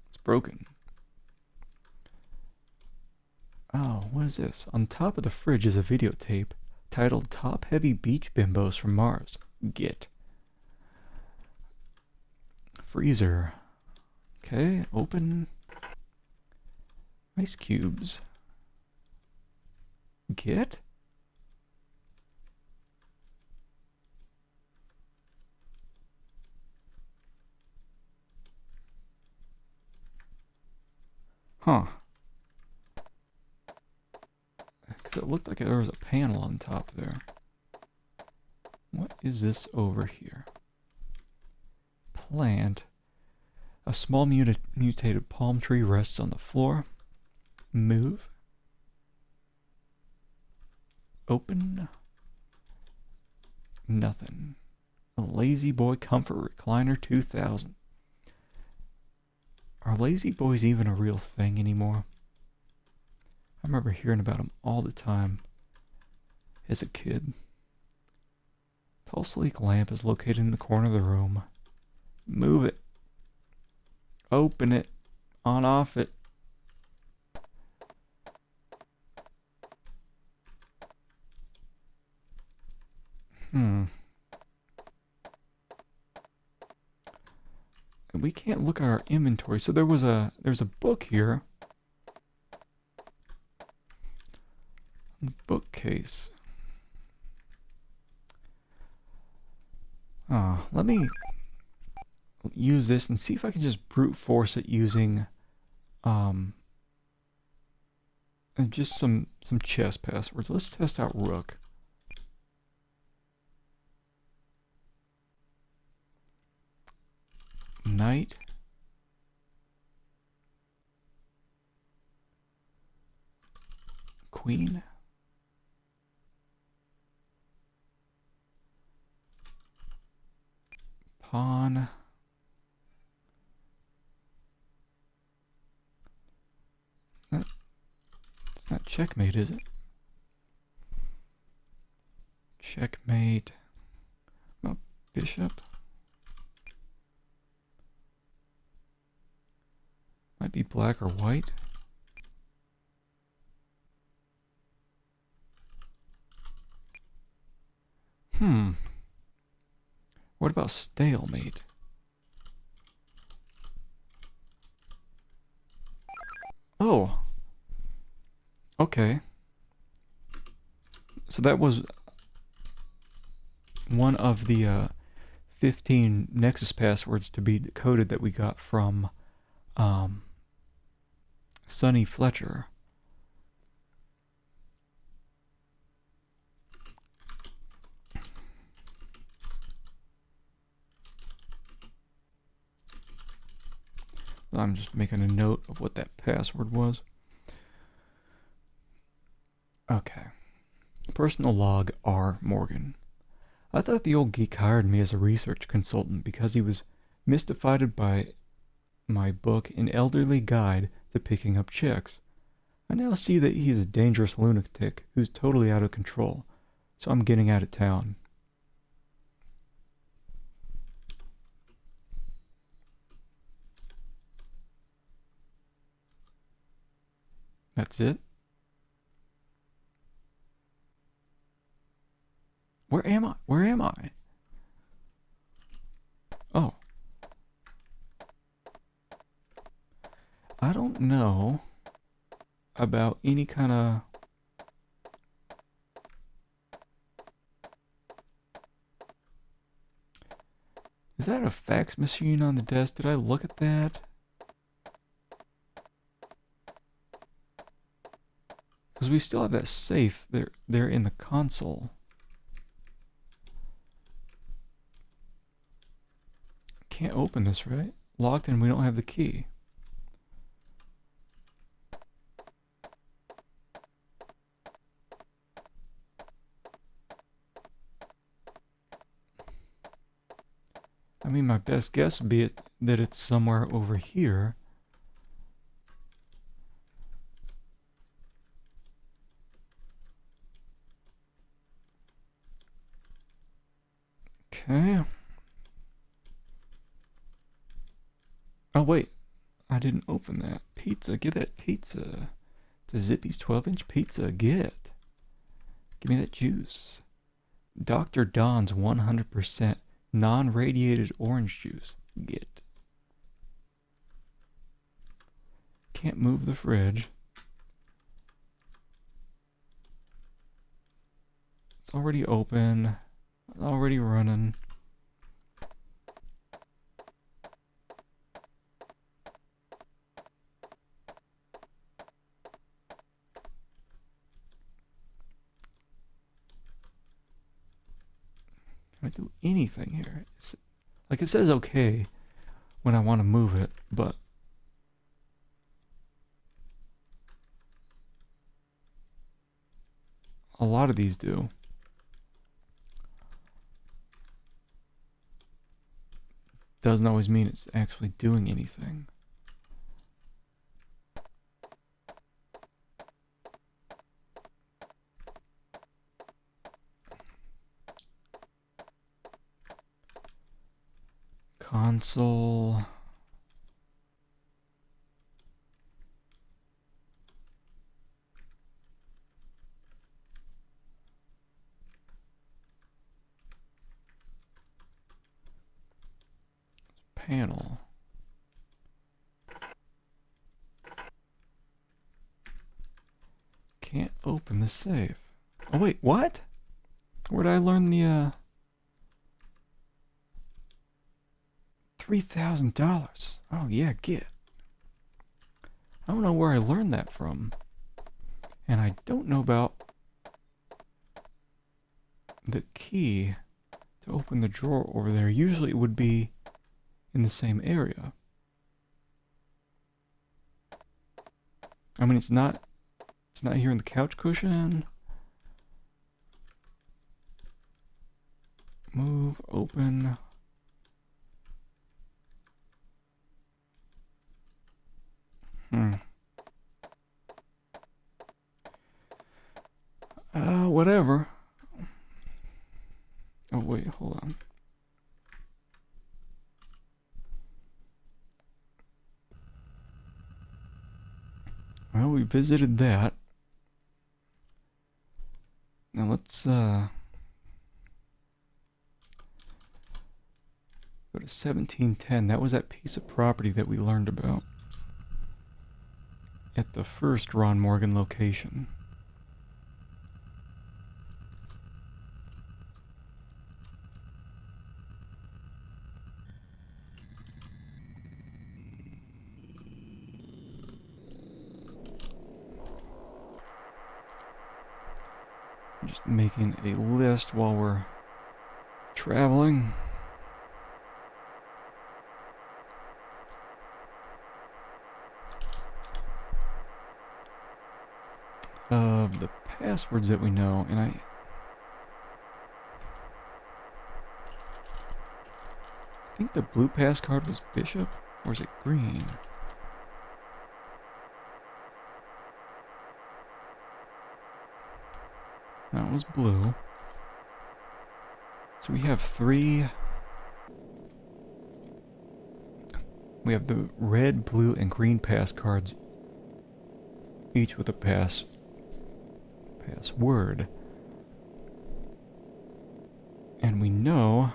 It's broken. Oh, what is this? On top of the fridge is a videotape titled Top Heavy Beach Bimbos from Mars. Get. Freezer. Okay, open. Ice cubes. Get? Huh. Because it looked like there was a panel on top there. What is this over here? Plant. A small mutated palm tree rests on the floor. Move. Open. Nothing. A Lazy Boy Comfort Recliner 2000. Are Lazy Boys even a real thing anymore? I remember hearing about them all the time as a kid. Tall sleek lamp is located in the corner of the room. Move it. Open it. On off it. We can't look at our inventory. So there's a book here. Bookcase. Let me use this and see if I can just brute force it using just some chess passwords. Let's test out Rook. Knight. Queen. Pawn. It's not checkmate, is it? Checkmate. Oh, bishop. Might be black or white. What about stalemate? Oh. Okay. So that was one of the 15 Nexus passwords to be decoded that we got from Sonny Fletcher. I'm just making a note of what that password was. Okay. Personal log R. Morgan. I thought the old geek hired me as a research consultant because he was mystified by my book, An Elderly Guide to Picking Up Chicks. I now see that he's a dangerous lunatic who's totally out of control, so I'm getting out of town. That's it? Where am I? Where am I? Oh. I don't know about any kind of... Is that a fax machine on the desk? Did I look at that? Because we still have that safe there in the console. Can't open this, right? Locked and we don't have the key. I mean, my best guess would be that it's somewhere over here. Okay. Oh, wait. I didn't open that. Pizza. Get that pizza. It's a Zippy's 12-inch pizza. Get. Give me that juice. Dr. Don's 100% non-radiated orange juice. Get. Can't move the fridge. It's already open. Already running. Can I do anything here? Like, it says okay when I want to move it, but a lot of these do. Doesn't always mean it's actually doing anything. Console. Panel. Can't open the safe. Oh wait, what? Where'd I learn the $3,000? Oh yeah, get. I don't know where I learned that from. And I don't know about the key to open the drawer over there. Usually it would be in the same area. I mean, it's not here in the couch cushion. Move, open. Whatever. Oh wait, hold on. Well, we visited that. Now let's go to 1710. That was that piece of property that we learned about at the first Ron Morgan location. Just making a list while we're traveling. Of the passwords that we know, and I think the blue pass card was Bishop, or is it green? That was blue. So we have three. We have the red, blue, and green pass cards, each with a password. And we know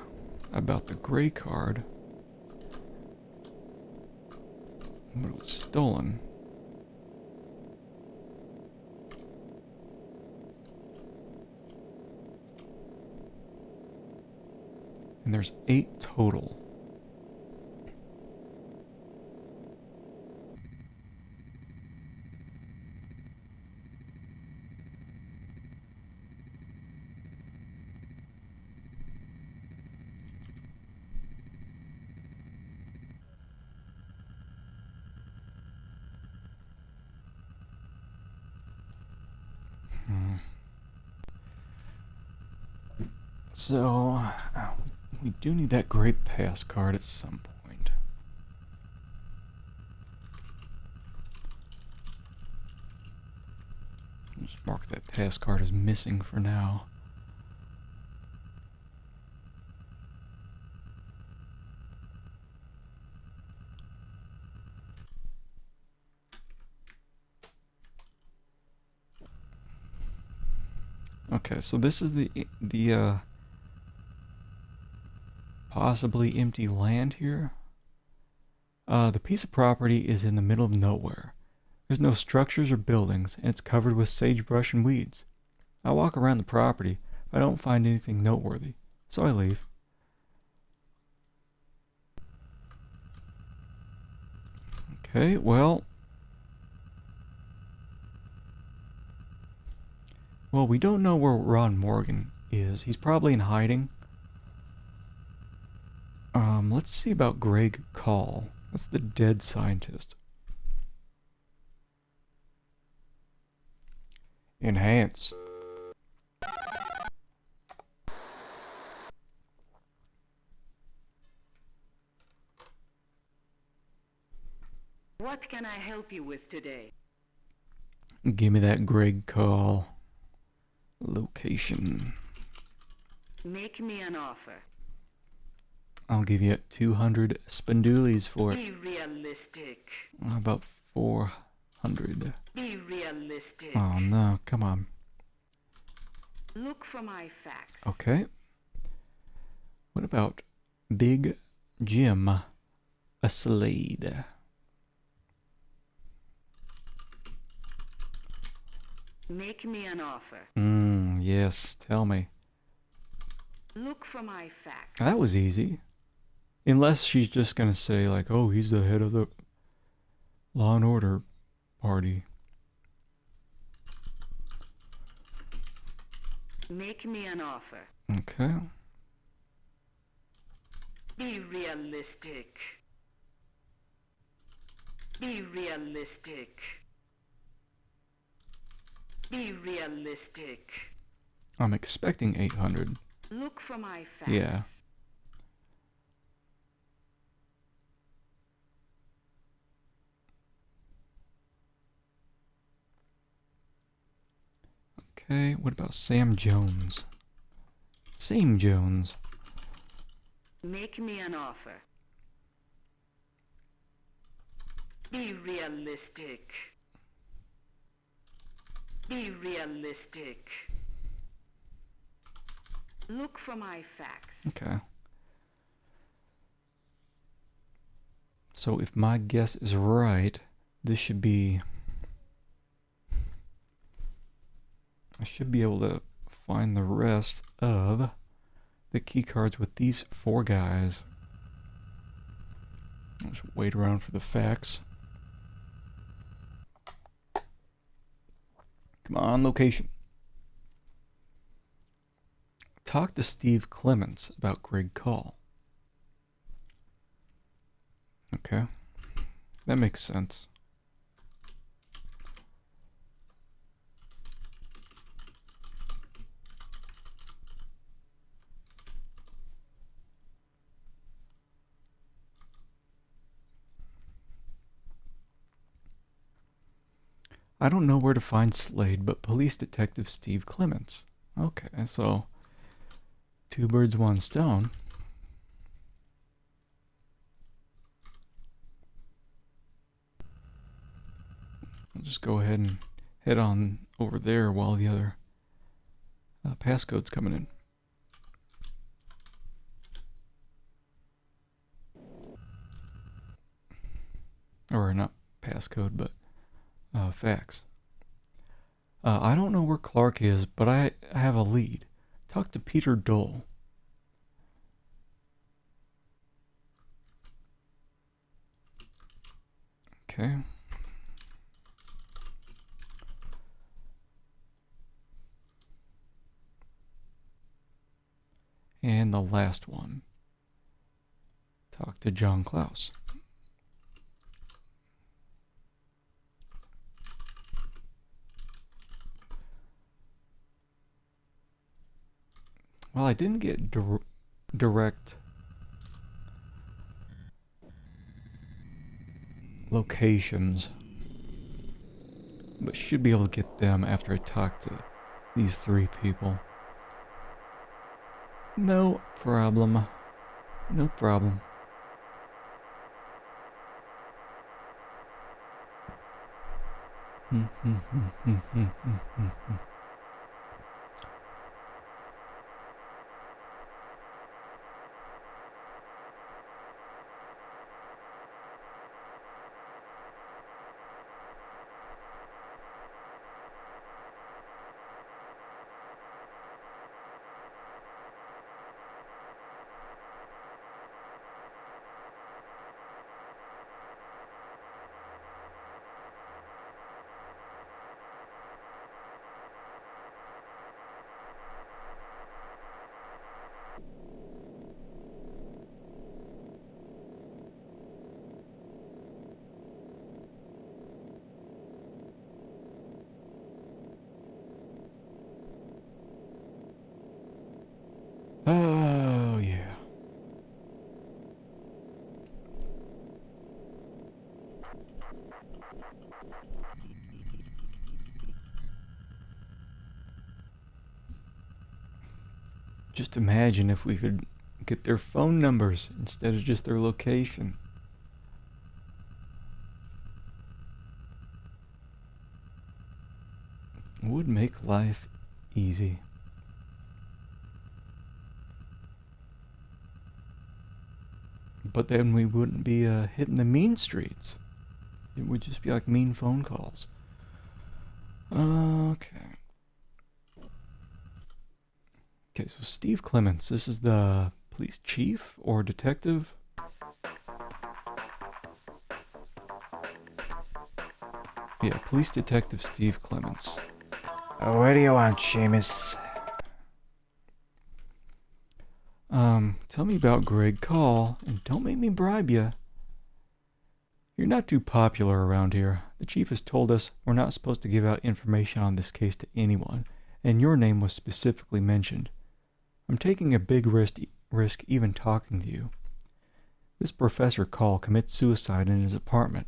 about the gray card, but it was stolen. And there's 8 total. So, we do need that great pass card at some point. Just mark that pass card as missing for now. Okay, so this is the possibly empty land here. The piece of property is in the middle of nowhere. There's no structures or buildings, and it's covered with sagebrush and weeds. I walk around the property, but I don't find anything noteworthy, so I leave. Okay, well, we don't know where Ron Morgan is. He's probably in hiding. Let's see about Greg Call. That's the dead scientist. Enhance. What can I help you with today? Give me that Greg Call location. Make me an offer. I'll give you 200 spandoolies for it. Be realistic. How about 400? Be realistic. Oh no, come on. Look for my facts. Okay. What about Big Jim Slade? Make me an offer. Yes, tell me. Look for my facts. That was easy. Unless she's just gonna say like, oh, he's the head of the Law and Order party. Make me an offer. Okay. Be realistic. Be realistic. Be realistic. I'm expecting 800. Look for my facts. Yeah. Okay, what about Sam Jones? Sam Jones. Make me an offer. Be realistic. Be realistic. Look for my facts. Okay. So if my guess is right, this should be... I should be able to find the rest of the key cards with these 4 guys. I'll just wait around for the facts. Come on, location. Talk to Steve Clements about Greg Call. Okay. That makes sense. I don't know where to find Slade, but Police Detective Steve Clements. Okay, so 2 birds, 1 stone. I'll just go ahead and head on over there while the other passcode's coming in. Or not passcode, but facts. I don't know where Clark is, but I have a lead. Talk to Peter Dole. Okay. And the last one. Talk to John Klaus. Well, I didn't get direct locations, but should be able to get them after I talk to these 3 people. No problem. No problem. Just imagine if we could get their phone numbers instead of just their location. It would make life easy. But then we wouldn't be hitting the mean streets. It would just be like mean phone calls. Okay. Okay, so Steve Clements, this is the police chief or detective? Yeah, police detective Steve Clements. What do you want, Seamus? Tell me about Greg Call, and don't make me bribe you. You're not too popular around here. The chief has told us we're not supposed to give out information on this case to anyone, and your name was specifically mentioned. I'm taking a big risk even talking to you. This Professor Call commits suicide in his apartment.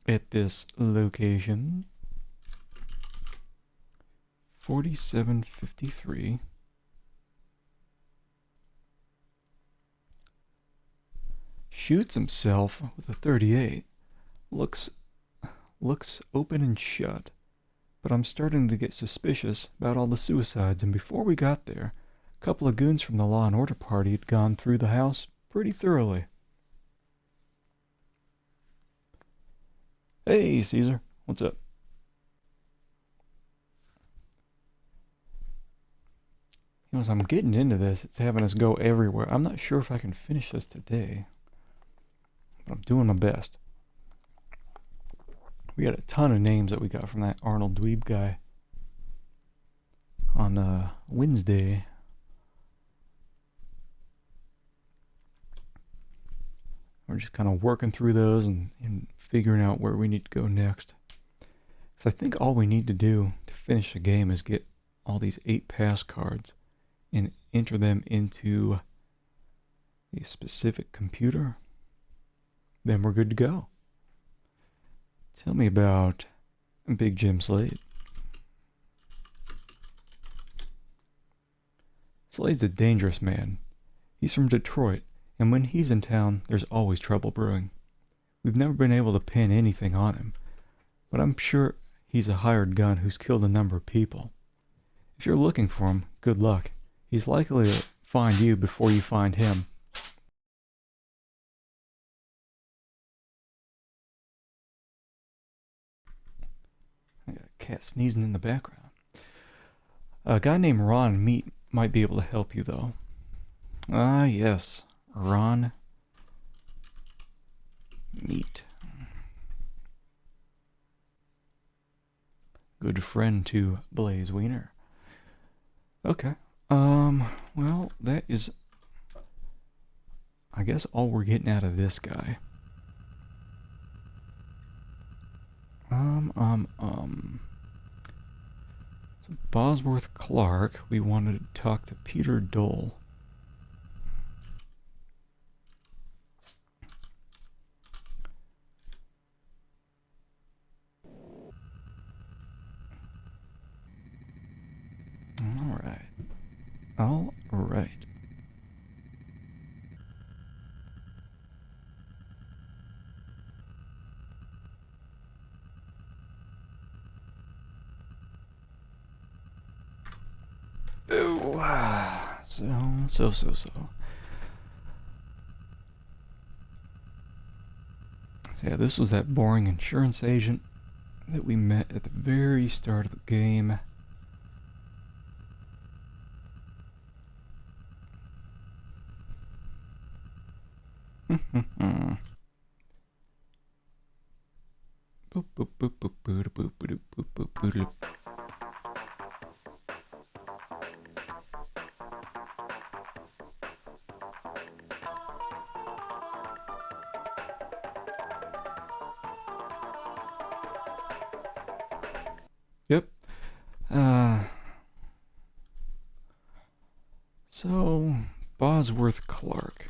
At this location, 4753. Shoots himself with a .38. Looks open and shut. But I'm starting to get suspicious about all the suicides, and before we got there, a couple of goons from the Law and Order party had gone through the house pretty thoroughly. Hey, Caesar. What's up? You know, as I'm getting into this, it's having us go everywhere. I'm not sure if I can finish this today, but I'm doing my best. We got a ton of names that we got from that Arnold Dweeb guy on Wednesday. We're just kind of working through those and figuring out where we need to go next. So I think all we need to do to finish the game is get all these 8 pass cards and enter them into a specific computer. Then we're good to go. Tell me about Big Jim Slade. Slade's a dangerous man. He's from Detroit, and when he's in town, there's always trouble brewing. We've never been able to pin anything on him, but I'm sure he's a hired gun who's killed a number of people. If you're looking for him, good luck. He's likely to find you before you find him. I got a cat sneezing in the background. A guy named Ron Meat might be able to help you, though. Ah, yes. Ron Meat. Good friend to Blaze Wiener. Okay. Well, that is, I guess, all we're getting out of this guy. So Bosworth Clark, we wanted to talk to Peter Dole. All right. Oh, so. Yeah, this was that boring insurance agent that we met at the very start of the game. Yep. So, Bosworth Clark.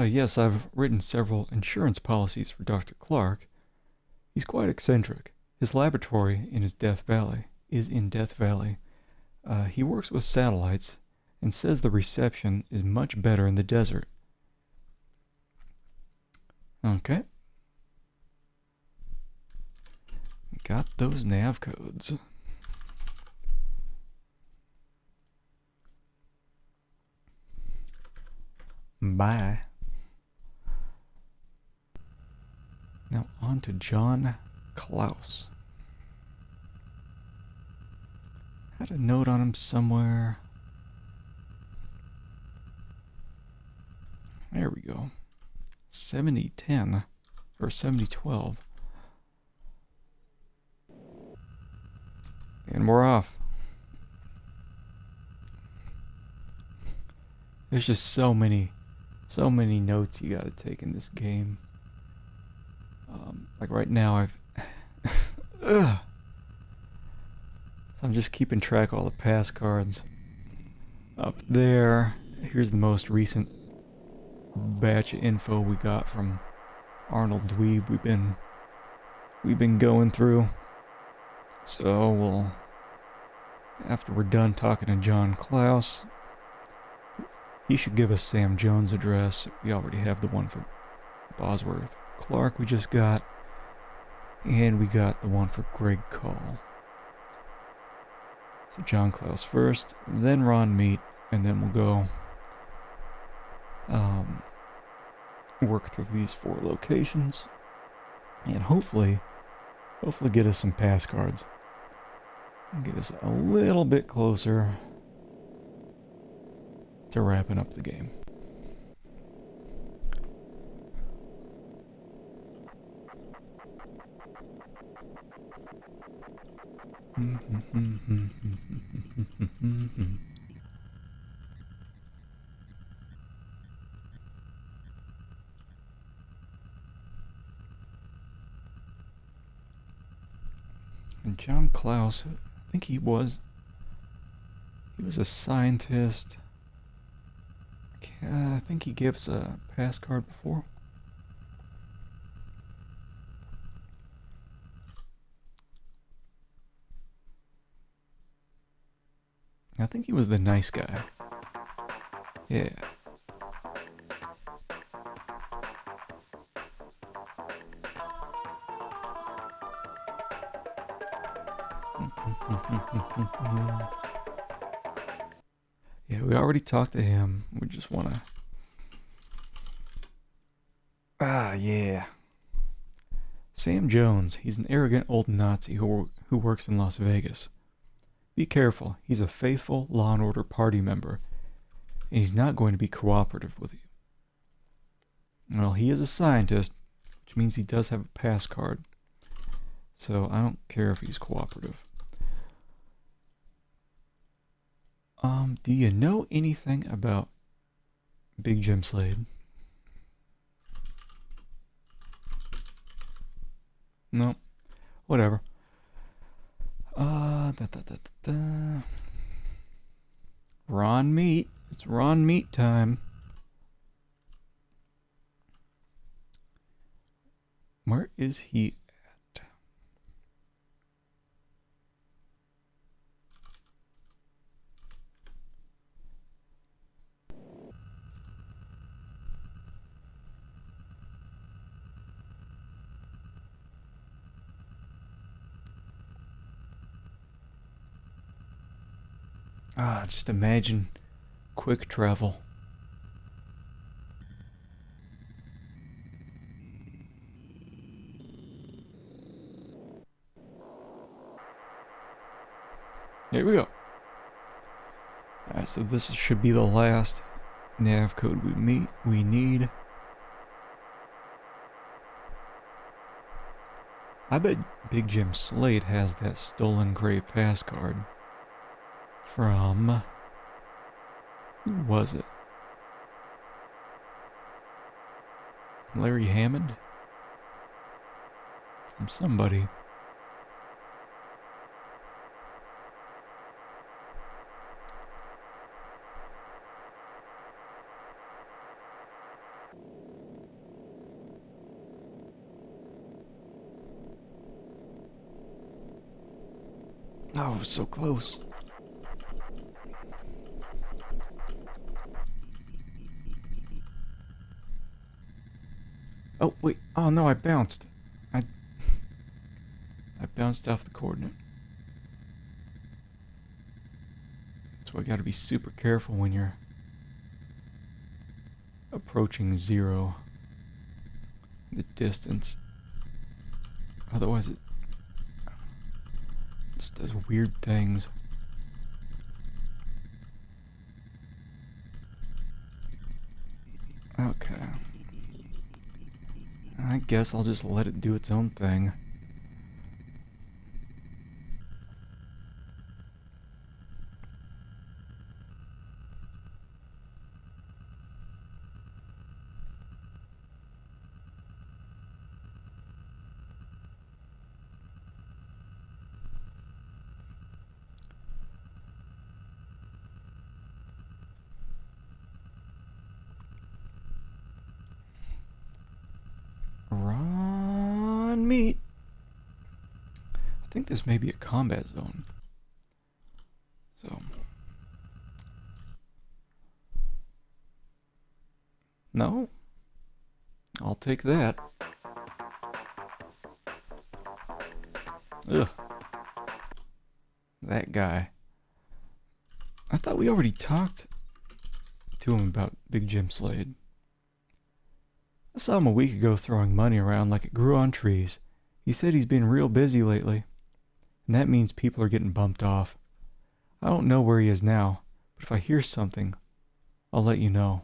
Yes, I've written several insurance policies for Dr. Clark. He's quite eccentric. His laboratory is in Death Valley. He works with satellites and says the reception is much better in the desert. Okay. Got those nav codes. Bye. Now on to John Klaus. Had a note on him somewhere. There we go. 7010 or 7012. And we're off. There's just so many notes you gotta take in this game. Like right now I've ugh. So I'm just keeping track of all the pass cards. Up there, here's the most recent batch of info we got from Arnold Dweeb we've been going through. So we'll, after we're done talking to John Klaus, he should give us Sam Jones' address. We already have the one for Bosworth Clark we just got, and we got the one for Greg Call. So John Klaus first, then Ron Meat, and then we'll go work through these 4 locations, and hopefully get us some pass cards and get us a little bit closer to wrapping up the game. And John Klaus, I think he was a scientist. I think he gives a pass card before. I think he was the nice guy. Yeah. Yeah, we already talked to him. We just want to... Yeah. Sam Jones. He's an arrogant old Nazi who works in Las Vegas. Be careful. He's a faithful Law and Order party member, and he's not going to be cooperative with you. Well, he is a scientist, which means he does have a pass card. So I don't care if he's cooperative. Do you know anything about Big Jim Slade? No. Whatever. Ron Meat. It's Ron Meat time. Where is he at? Just imagine quick travel. There we go. Alright, so this should be the last nav code we need. I bet Big Jim Slade has that stolen gray pass card from... who was it? Larry Hammond? From somebody. Oh, so close. Oh, wait. Oh, no, I bounced. I bounced off the coordinate. So I gotta be super careful when you're approaching 0. The distance. Otherwise it just does weird things. Okay. I guess I'll just let it do its own thing. Run, meat. I think this may be a combat zone. So. No? I'll take that. Ugh. That guy. I thought we already talked to him about Big Jim Slade. I saw him a week ago throwing money around like it grew on trees. He said he's been real busy lately, and that means people are getting bumped off. I don't know where he is now, but if I hear something, I'll let you know.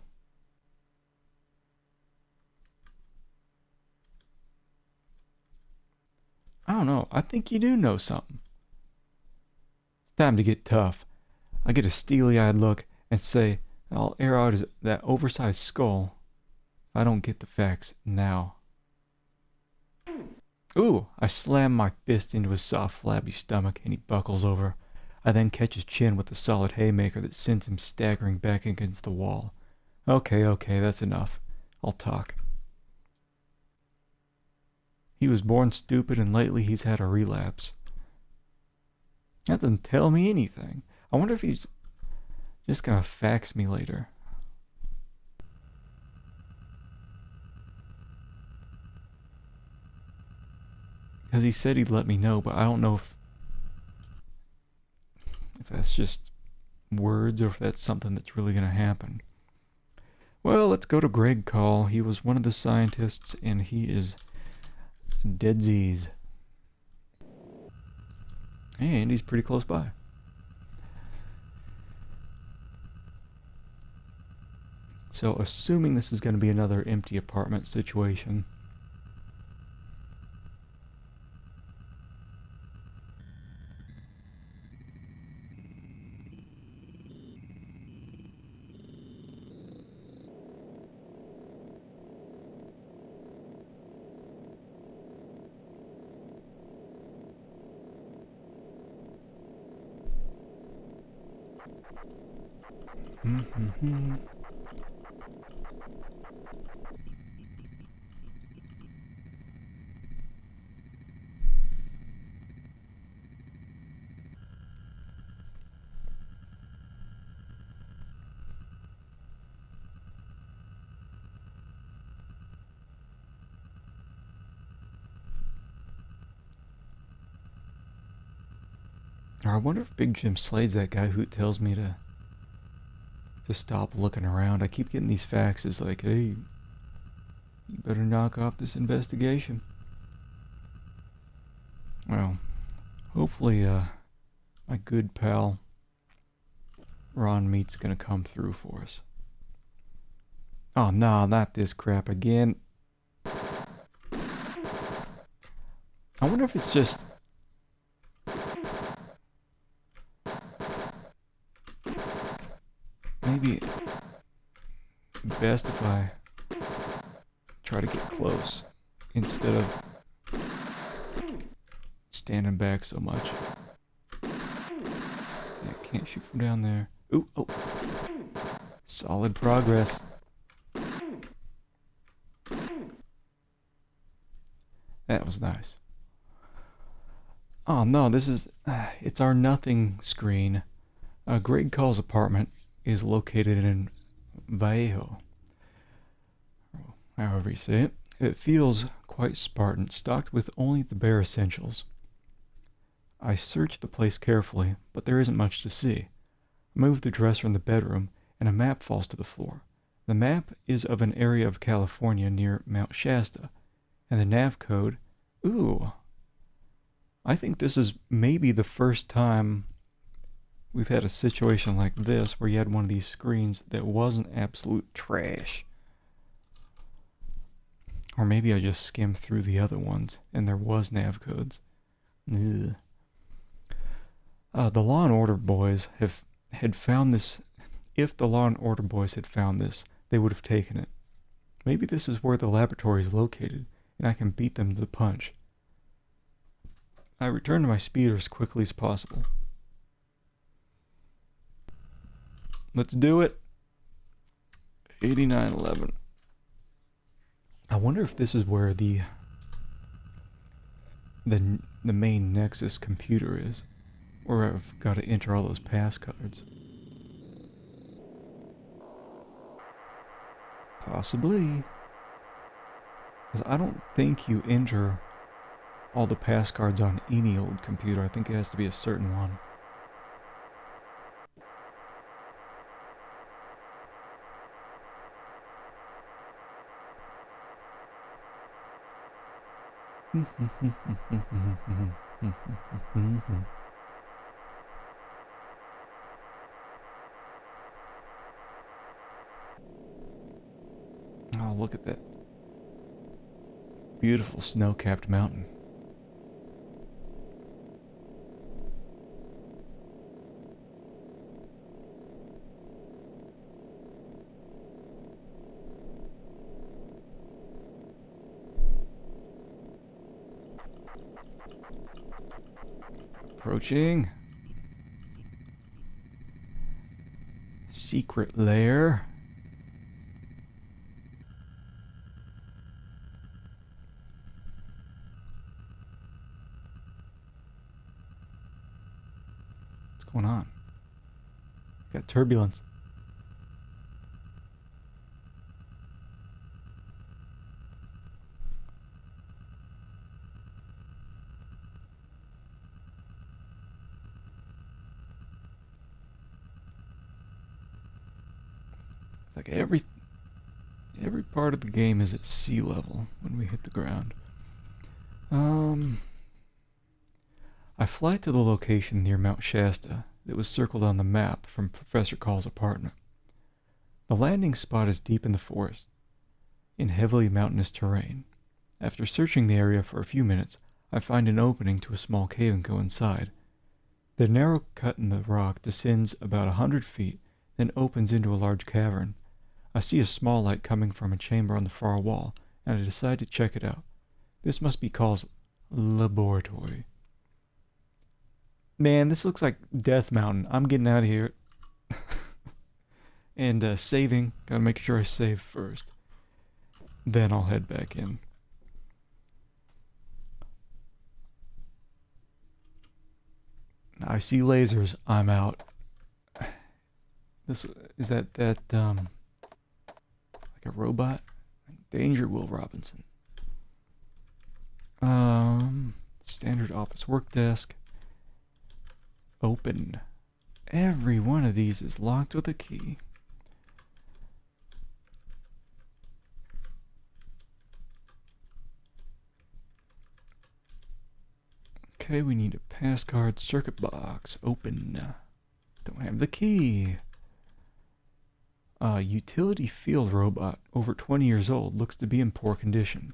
I don't know. I think you do know something. It's time to get tough. I get a steely-eyed look and say I'll air out that oversized skull if I don't get the facts now. Ooh, I slam my fist into his soft, flabby stomach and he buckles over. I then catch his chin with a solid haymaker that sends him staggering back against the wall. Okay, that's enough. I'll talk. He was born stupid and lately he's had a relapse. That doesn't tell me anything. I wonder if he's just gonna fax me later. Because he said he'd let me know, but I don't know if that's just words or if that's something that's really gonna happen. Well, let's go to Greg Call. He was one of the scientists and he is deadsies. And he's pretty close by. So, assuming this is going to be another empty apartment situation. I wonder if Big Jim Slade's that guy who tells me to stop looking around. I keep getting these faxes like, hey, you better knock off this investigation. Well, hopefully my good pal Ron Meat's gonna come through for us. Oh no, not this crap again. I wonder if it's just maybe best if I try to get close instead of standing back so much. Yeah, can't shoot from down there. Ooh, oh. Solid progress. That was nice. Oh no, this is, it's our nothing screen. Greg Call's apartment is located in Vallejo, however you say it. It feels quite Spartan, stocked with only the bare essentials. I search the place carefully, but there isn't much to see. I move the dresser in the bedroom, and a map falls to the floor. The map is of an area of California near Mount Shasta, and the nav code, ooh, I think this is maybe the first time we've had a situation like this where you had one of these screens that wasn't absolute trash. Or maybe I just skimmed through the other ones and there was nav codes. Ugh. The Law and Order boys had found this. If the Law and Order boys had found this, they would have taken it. Maybe this is where the laboratory is located, and I can beat them to the punch. I return to my speeder as quickly as possible. Let's do it. 8911. I wonder if this is where the main Nexus computer is, or I've got to enter all those passcodes. Possibly. 'Cause I don't think you enter all the passcards on any old computer. I think it has to be a certain one. Oh, look at that beautiful snow-capped mountain. Approaching. Secret lair. What's going on? Got turbulence. Like every part of the game is at sea level when we hit the ground. I fly to the location near Mount Shasta that was circled on the map from Professor Call's apartment. The landing spot is deep in the forest, in heavily mountainous terrain. After searching the area for a few minutes, I find an opening to a small cave and go inside. The narrow cut in the rock descends about 100 feet, then opens into a large cavern. I see a small light coming from a chamber on the far wall, and I decide to check it out. This must be Call's laboratory. Man, this looks like Death Mountain. I'm getting out of here. And saving. Gotta make sure I save first. Then I'll head back in. I see lasers. I'm out. This is that like a robot? Danger, Will Robinson. Standard office work desk. Open. Every one of these is locked with a key. Okay, we need a passcard circuit box. Open. Don't have the key. Utility field robot, over 20 years old, looks to be in poor condition.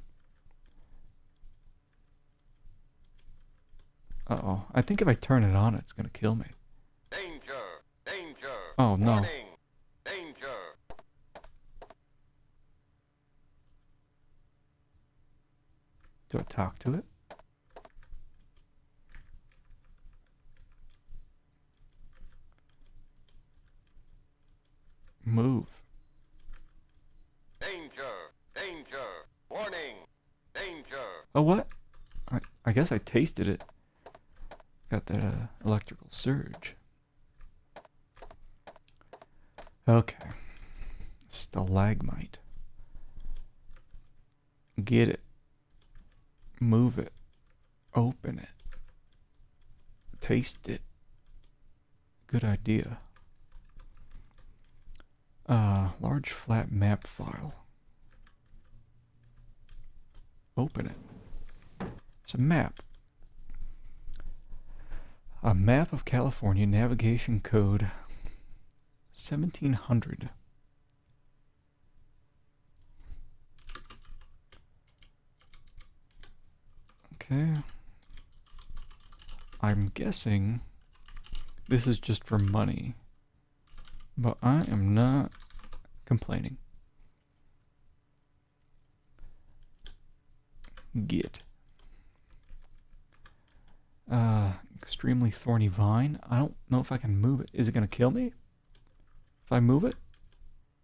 Uh-oh. I think if I turn it on, it's gonna kill me. Danger! Danger! Oh, no. Warning! Danger! Do I talk to it? Move. Danger! Danger! Warning! Danger! Oh, what? I guess I tasted it. Got that electrical surge. Okay. Stalagmite. Get it. Move it. Open it. Taste it. Good idea. Large flat map file. Open it. It's a map. A map of California, navigation code 1700. Okay. I'm guessing this is just for money, but I am not complaining. Get. Extremely thorny vine. I don't know if I can move it. Is it going to kill me if I move it?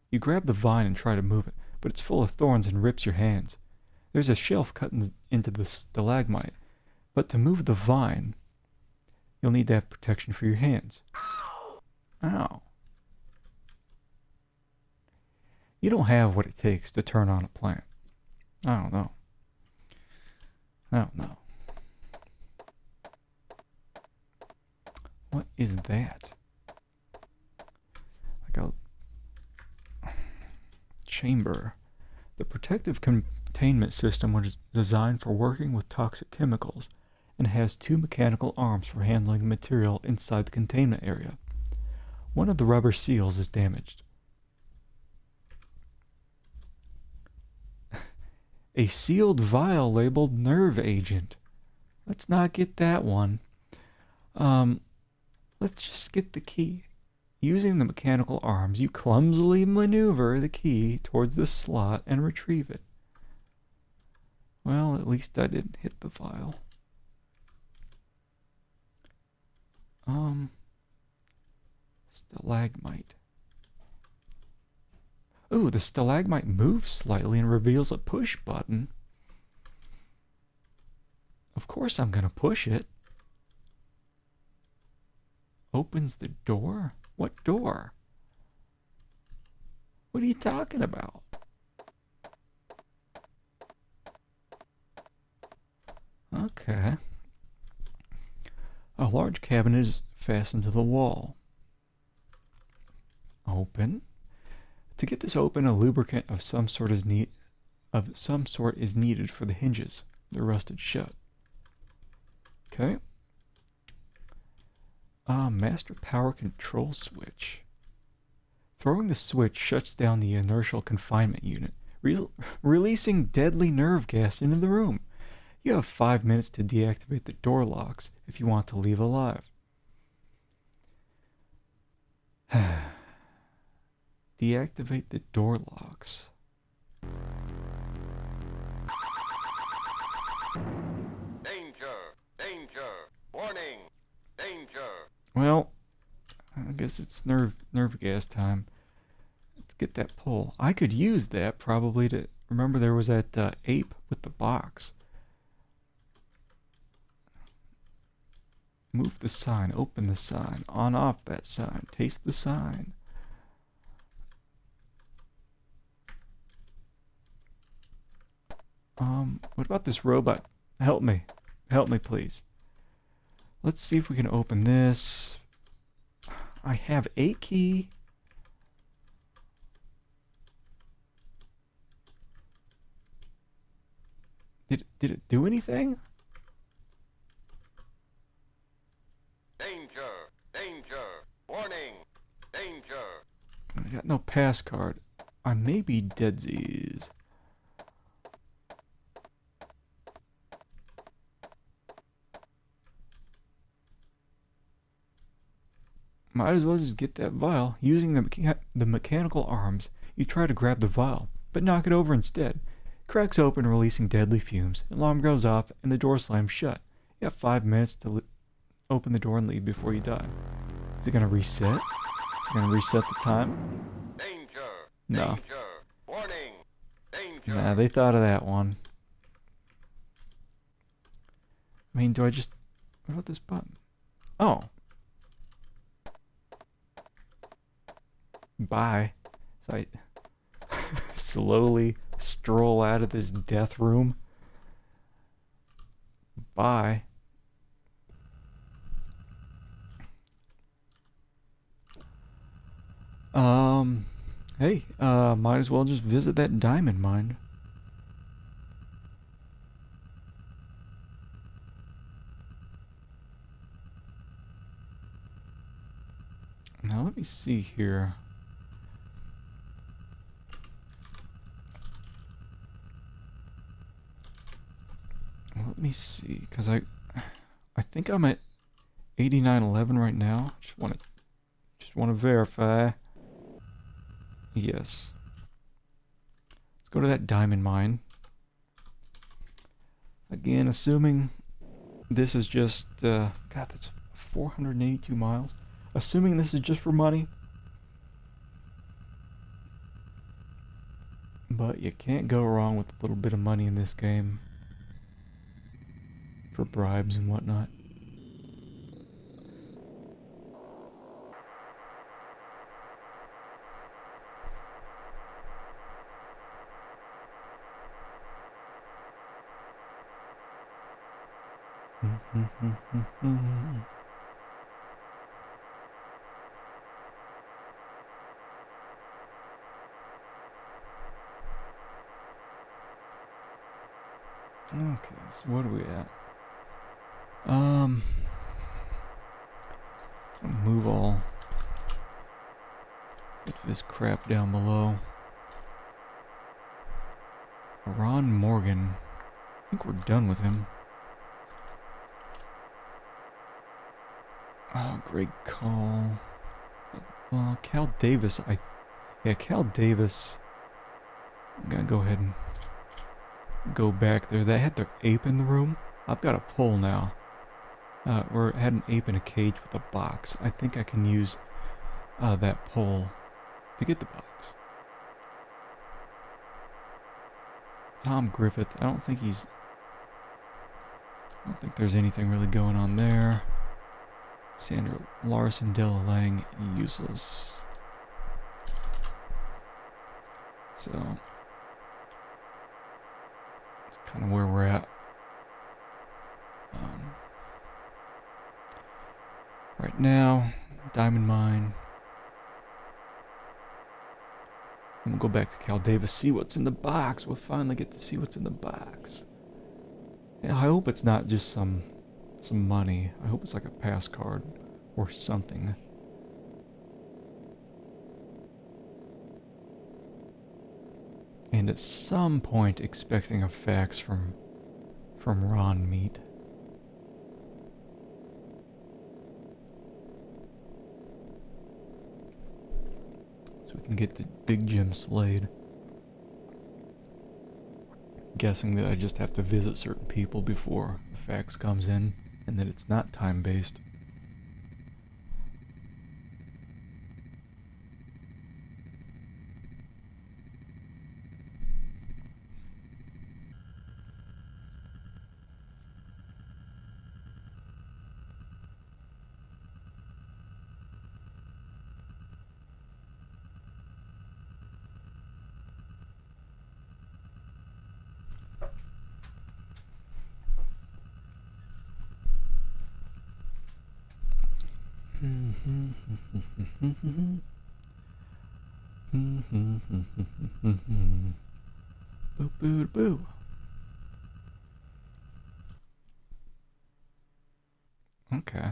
You grab the vine and try to move it, but it's full of thorns and rips your hands. There's a shelf cut into the stalagmite, but to move the vine, you'll need to have protection for your hands. Ow. You don't have what it takes to turn on a plant. I don't know. What is that? Like a chamber. The protective containment system was designed for working with toxic chemicals and has 2 mechanical arms for handling material inside the containment area. One of the rubber seals is damaged. A sealed vial labeled nerve agent. Let's not get that one. Let's just get the key. Using the mechanical arms, you clumsily maneuver the key towards the slot and retrieve it. Well, at least I didn't hit the vial. Stalagmite. Ooh, the stalagmite moves slightly and reveals a push button. Of course I'm gonna push it. Opens the door? What door? What are you talking about? Okay. A large cabinet is fastened to the wall. Open. To get this open, a lubricant of some sort is needed for the hinges. They're rusted shut. Okay. Master power control switch. Throwing the switch shuts down the inertial confinement unit, releasing deadly nerve gas into the room. You have 5 minutes to deactivate the door locks if you want to leave alive. Deactivate the door locks. Danger! Danger! Warning! Danger! Well, I guess it's nerve gas time. Let's get that pole. I could use that probably to remember there was that ape with the box. Move the sign, open the sign, on off that sign, taste the sign. What about this robot? Help me. Help me, please. Let's see if we can open this. I have a key. Did it do anything? Danger! Danger! Warning! Danger! I got no pass card. I may be deadsies. Might as well just get that vial. Using the mechanical arms, you try to grab the vial, but knock it over instead. It cracks open, releasing deadly fumes. Alarm goes off, and the door slams shut. You have 5 minutes to open the door and leave before you die. Is it gonna reset? Is it gonna reset the time? Danger! No. Danger! Warning! Danger! Nah, they thought of that one. I mean, do I just... What about this button? Oh. Bye. So I slowly stroll out of this death room. Bye. Hey, might as well just visit that diamond mine. Now let me see here. Let me see, because I think I'm at 8911 right now. Just want to verify. Yes. Let's go to that diamond mine. Again, assuming this is just God, that's 482 miles. Assuming this is just for money. But you can't go wrong with a little bit of money in this game. For bribes and whatnot. Okay, so what are we at? Move all of this crap down below. Ron Morgan. I think we're done with him. Oh, Greg Call. Cal Davis. Cal Davis. I'm gonna go ahead and go back there. They had their ape in the room. I've got a pole now. Or had an ape in a cage with a box. I think I can use that pole to get the box. Tom Griffith. I don't think there's anything really going on there. Sandra Larson, Della Lang, useless. So, that's kind of where we're at. Right now, diamond mine. Then we'll go back to Cal Davis, see what's in the box. We'll finally get to see what's in the box. Yeah, I hope it's not just some money. I hope it's like a pass card or something. And at some point expecting a fax from Ron Meat. So we can get the Big Jim Slade. Guessing that I just have to visit certain people before the fax comes in, and that it's not time-based. Boo boo boo. Okay.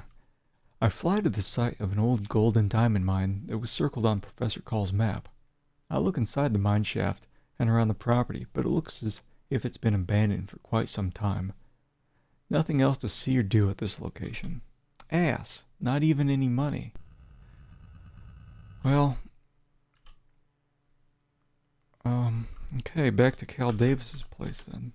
I fly to the site of an old gold and diamond mine that was circled on Professor Call's map. I look inside the mine shaft and around the property, but it looks as if it's been abandoned for quite some time. Nothing else to see or do at this location. Ass. Not even any money. Well, okay, back to Cal Davis's place then.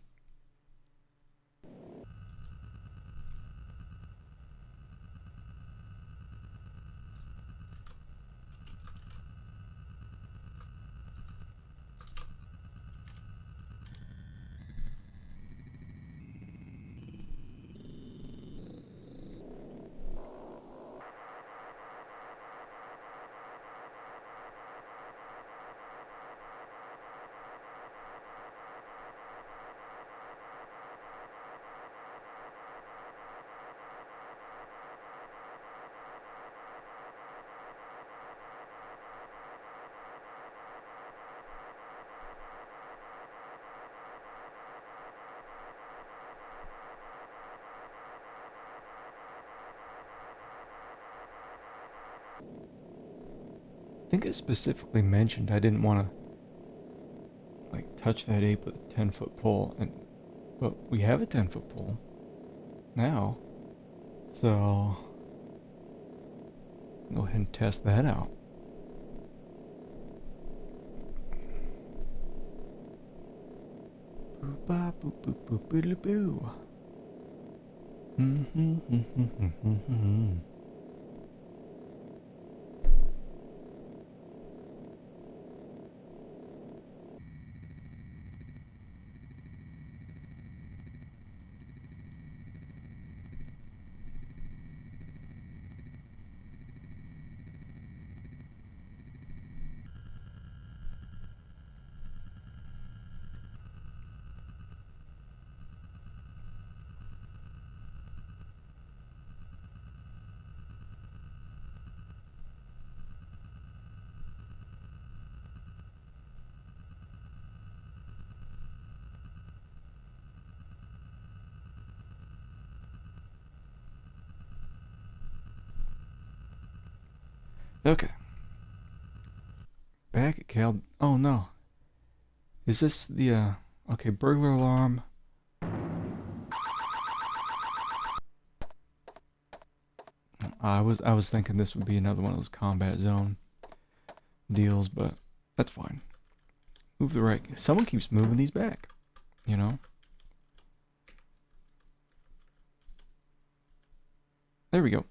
think it specifically mentioned I didn't want to like touch that ape with a 10-foot pole, but we have a 10-foot pole now, so go ahead and test that out. Boop ba boop boop boop boop boo. Okay. Back at Cal. Oh no. Is this the okay, burglar alarm? I was thinking this would be another one of those combat zone deals, but that's fine. Move the right. Someone keeps moving these back, you know? There we go.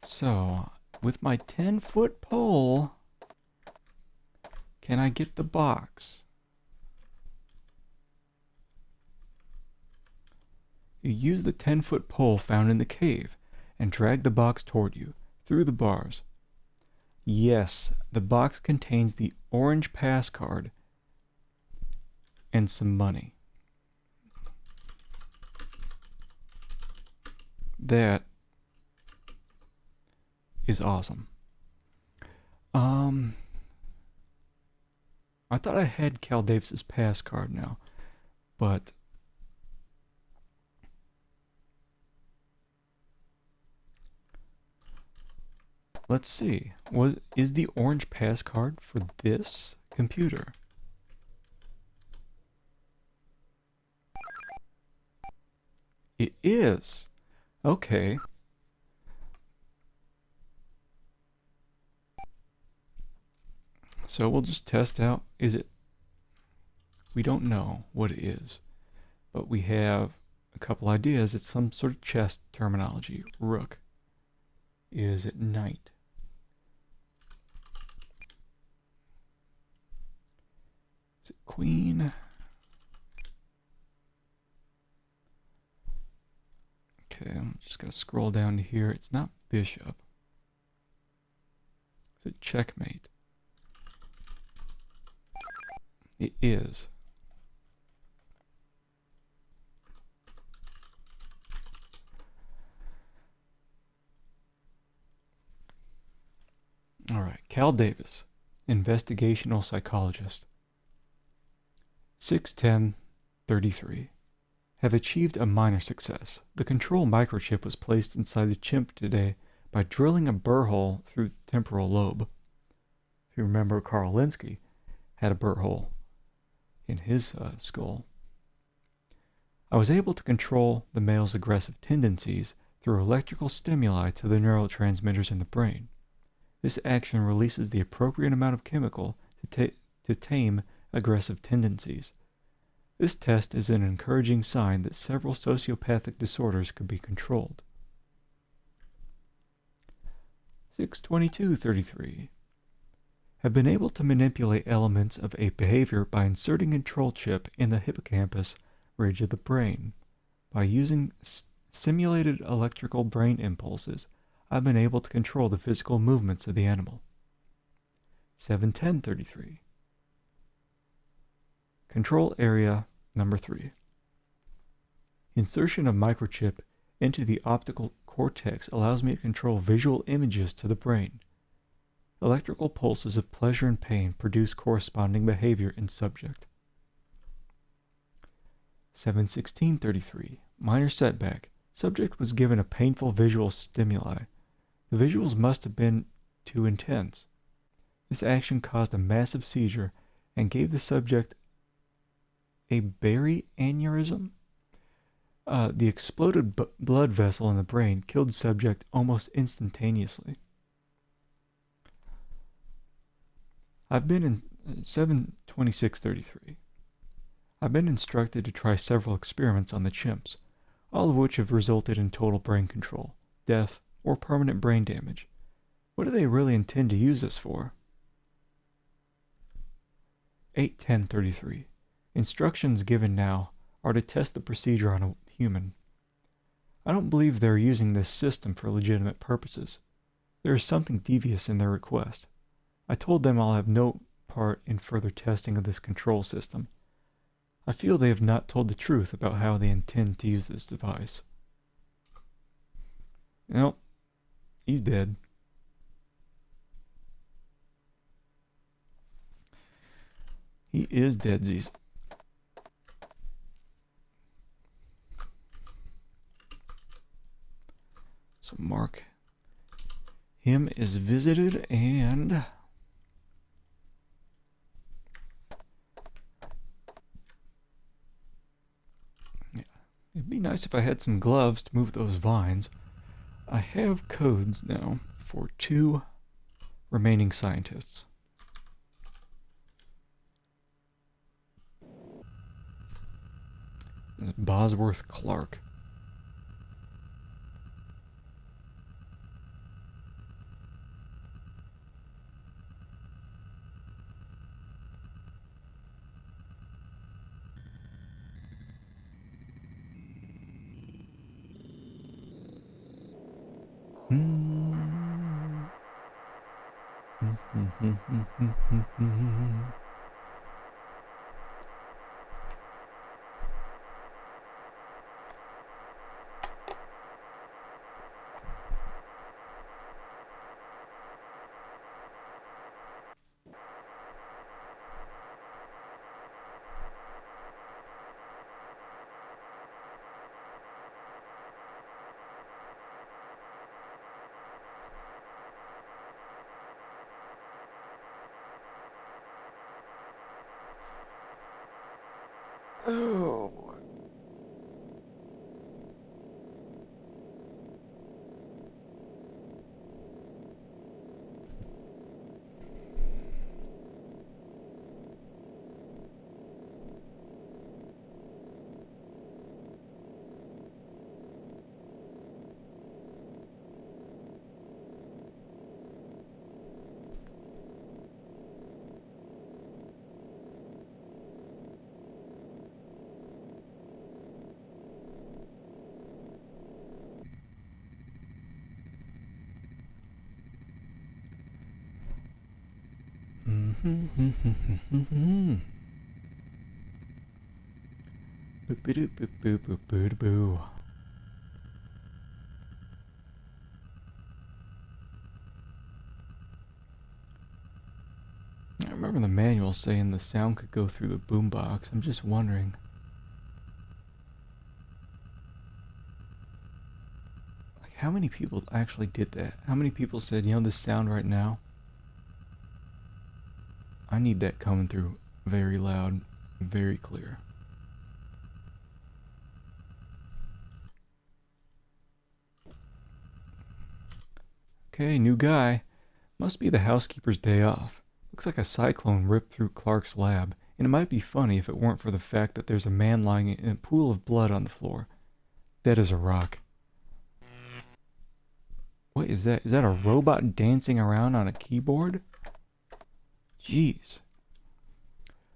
So, with my 10-foot pole, can I get the box? You use the 10-foot pole found in the cave and drag the box toward you through the bars. Yes, the box contains the orange pass card and some money. That is awesome. I thought I had Cal Davis's pass card now, but let's see. Is the orange pass card for this computer? It is. Okay. So we'll just test out. Is it? We don't know what it is, but we have a couple ideas. It's some sort of chess terminology. Rook is at knight. Is it queen? Okay, I'm just going to scroll down to here. It's not bishop. Is it checkmate? It is. All right, Cal Davis, investigational psychologist. 610-33. Have achieved a minor success. The control microchip was placed inside the chimp today by drilling a burr hole through the temporal lobe. If you remember, Carl Linsky had a burr hole in his skull. I was able to control the male's aggressive tendencies through electrical stimuli to the neurotransmitters in the brain. This action releases the appropriate amount of chemical to tame aggressive tendencies. This test is an encouraging sign that several sociopathic disorders could be controlled. 622-33. Have been able to manipulate elements of ape behavior by inserting a control chip in the hippocampus ridge of the brain. By using simulated electrical brain impulses, I've been able to control the physical movements of the animal. 710-33. Control area number 3. Insertion of microchip into the optical cortex allows me to control visual images to the brain. Electrical pulses of pleasure and pain produce corresponding behavior in subject. 716-33. Minor setback. Subject was given a painful visual stimuli. The visuals must have been too intense. This action caused a massive seizure and gave the subject a berry aneurysm. The exploded blood vessel in the brain killed the subject almost instantaneously. I've been in 72633. I've been instructed to try several experiments on the chimps, all of which have resulted in total brain control, death, or permanent brain damage. What do they really intend to use this for? 81033. Instructions given now are to test the procedure on a human. I don't believe they're using this system for legitimate purposes. There is something devious in their request. I told them I'll have no part in further testing of this control system. I feel they have not told the truth about how they intend to use this device. Nope. He's dead. He is deadsies. So mark him is visited, and yeah, it'd be nice if I had some gloves to move those vines. I have codes now for 2 remaining scientists. This is Bosworth Clark. Oh. Boo. I remember the manual saying the sound could go through the boombox. I'm just wondering. Like, how many people actually did that? How many people said, you know, this sound right now? I need that coming through very loud, very clear. Okay, new guy. Must be the housekeeper's day off. Looks like a cyclone ripped through Clark's lab, and it might be funny if it weren't for the fact that there's a man lying in a pool of blood on the floor. Dead as a rock. What is that? Is that a robot dancing around on a keyboard? Jeez.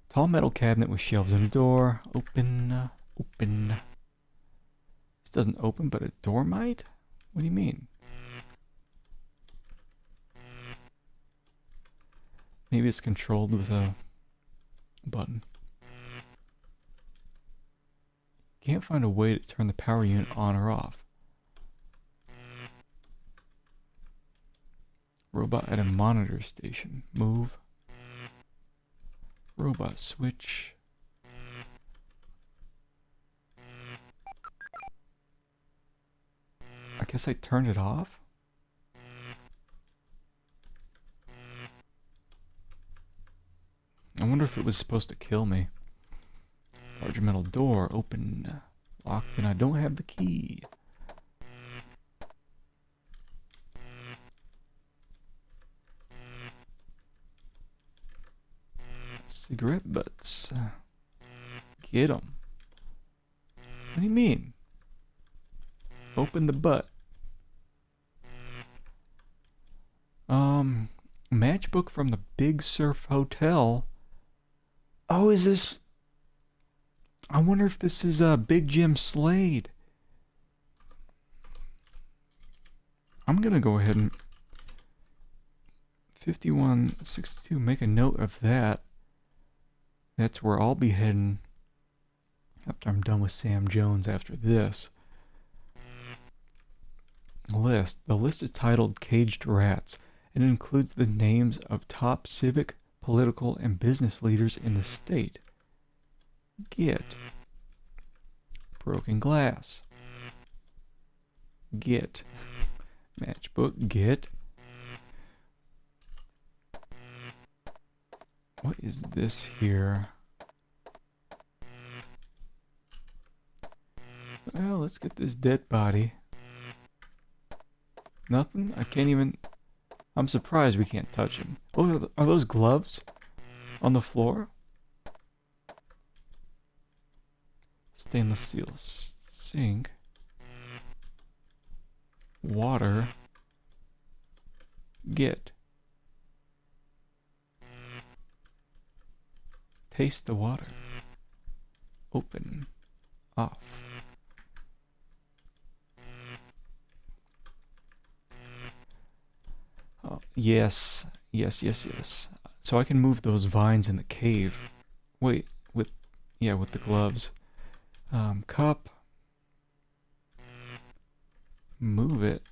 Tall metal cabinet with shelves and a door. Open. This doesn't open, but a door might? What do you mean? Maybe it's controlled with a button. Can't find a way to turn the power unit on or off. Robot at a monitor station. Move. Robot switch. I guess I turned it off? if it was supposed to kill me. Large metal door, open, locked, and I don't have the key. Cigarette butts. Get 'em. What do you mean? Open the butt. Matchbook from the Big Surf Hotel. Oh, is this... I wonder if this is Big Jim Slade. I'm gonna go ahead and 5162, make a note of that. That's where I'll be heading after I'm done with Sam Jones after this. The list is titled Caged Rats, and it includes the names of top civic, political, and business leaders in the state. Get. Broken glass. Get. Matchbook. Get. What is this here? Well, let's get this dead body. Nothing? I can't even... I'm surprised we can't touch him. Oh, are those gloves on the floor? Stainless steel sink. Water. Get. Taste the water. Open. Off. Oh, yes. So I can move those vines in the cave. Wait, with the gloves. Cup. Move it.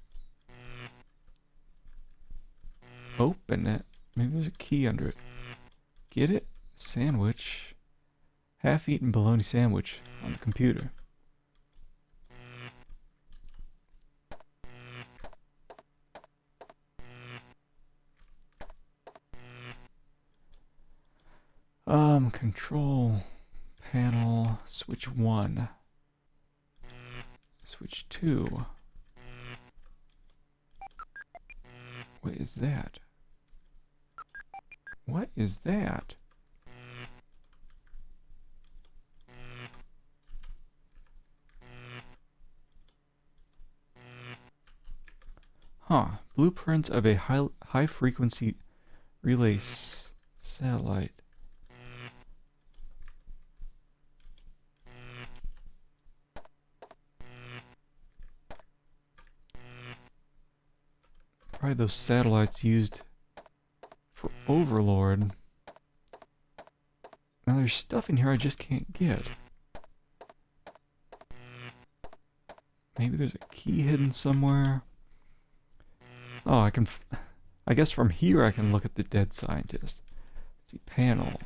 Open it. Maybe there's a key under it. Get it? Sandwich. Half-eaten bologna sandwich on the computer. Control panel, switch 1. Switch 2. What is that? What is that? Huh. Blueprints of a high frequency relay satellite. Probably those satellites used for Overlord. Now there's stuff in here I just can't get. Maybe there's a key hidden somewhere. Oh, I guess from here I can look at the dead scientist. Let's see, panel.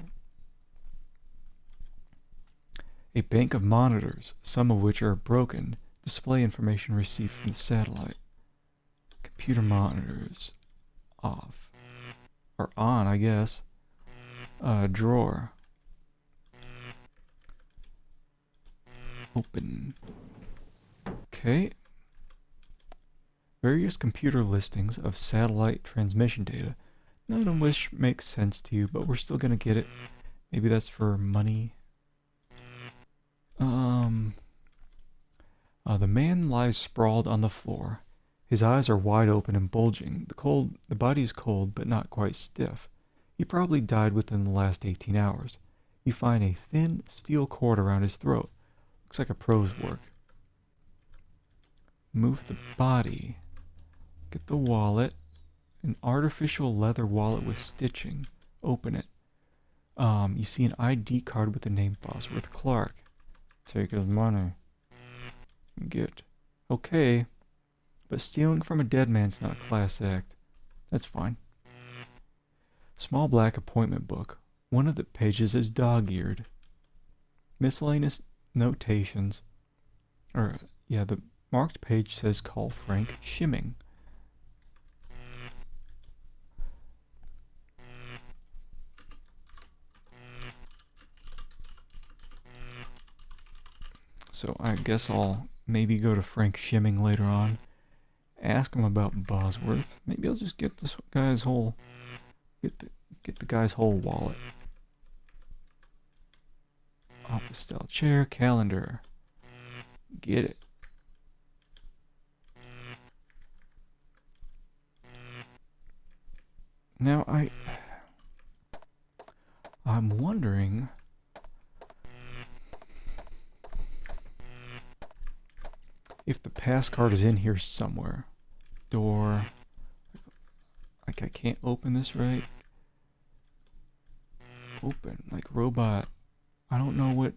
A bank of monitors, some of which are broken, display information received from the satellite. Computer monitors. Off. Or on, I guess. Drawer. Open. Okay. Various computer listings of satellite transmission data. None of which makes sense to you, but we're still gonna get it. Maybe that's for money. The man lies sprawled on the floor. His eyes are wide open and bulging. The body's cold, but not quite stiff. He probably died within the last 18 hours. You find a thin steel cord around his throat. Looks like a pro's work. Move the body. Get the wallet. An artificial leather wallet with stitching. Open it. You see an ID card with the name Bosworth Clark. Take his money. Get. Okay. But stealing from a dead man's not a class act. That's fine. Small black appointment book. One of the pages is dog-eared. Miscellaneous notations. The marked page says call Frank Shimming. So I guess I'll maybe go to Frank Shimming later on. Ask him about Bosworth. Maybe I'll just get this guy's whole... Get the guy's whole wallet. Office style chair, calendar. Get it. Now I'm wondering if the pass card is in here somewhere. Door. Like I can't open this right. Open, like robot. I don't know what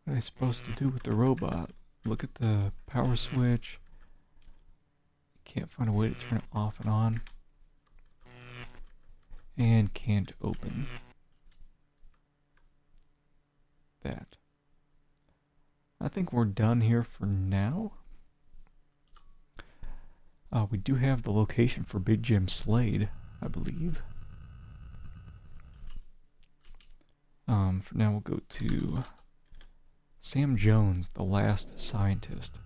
I'm supposed to do with the robot. Look at the power switch. Can't find a way to turn it off and on. And can't open that. I think we're done here for now. We do have the location for Big Jim Slade, I believe. For now we'll go to Sam Jones, the last scientist.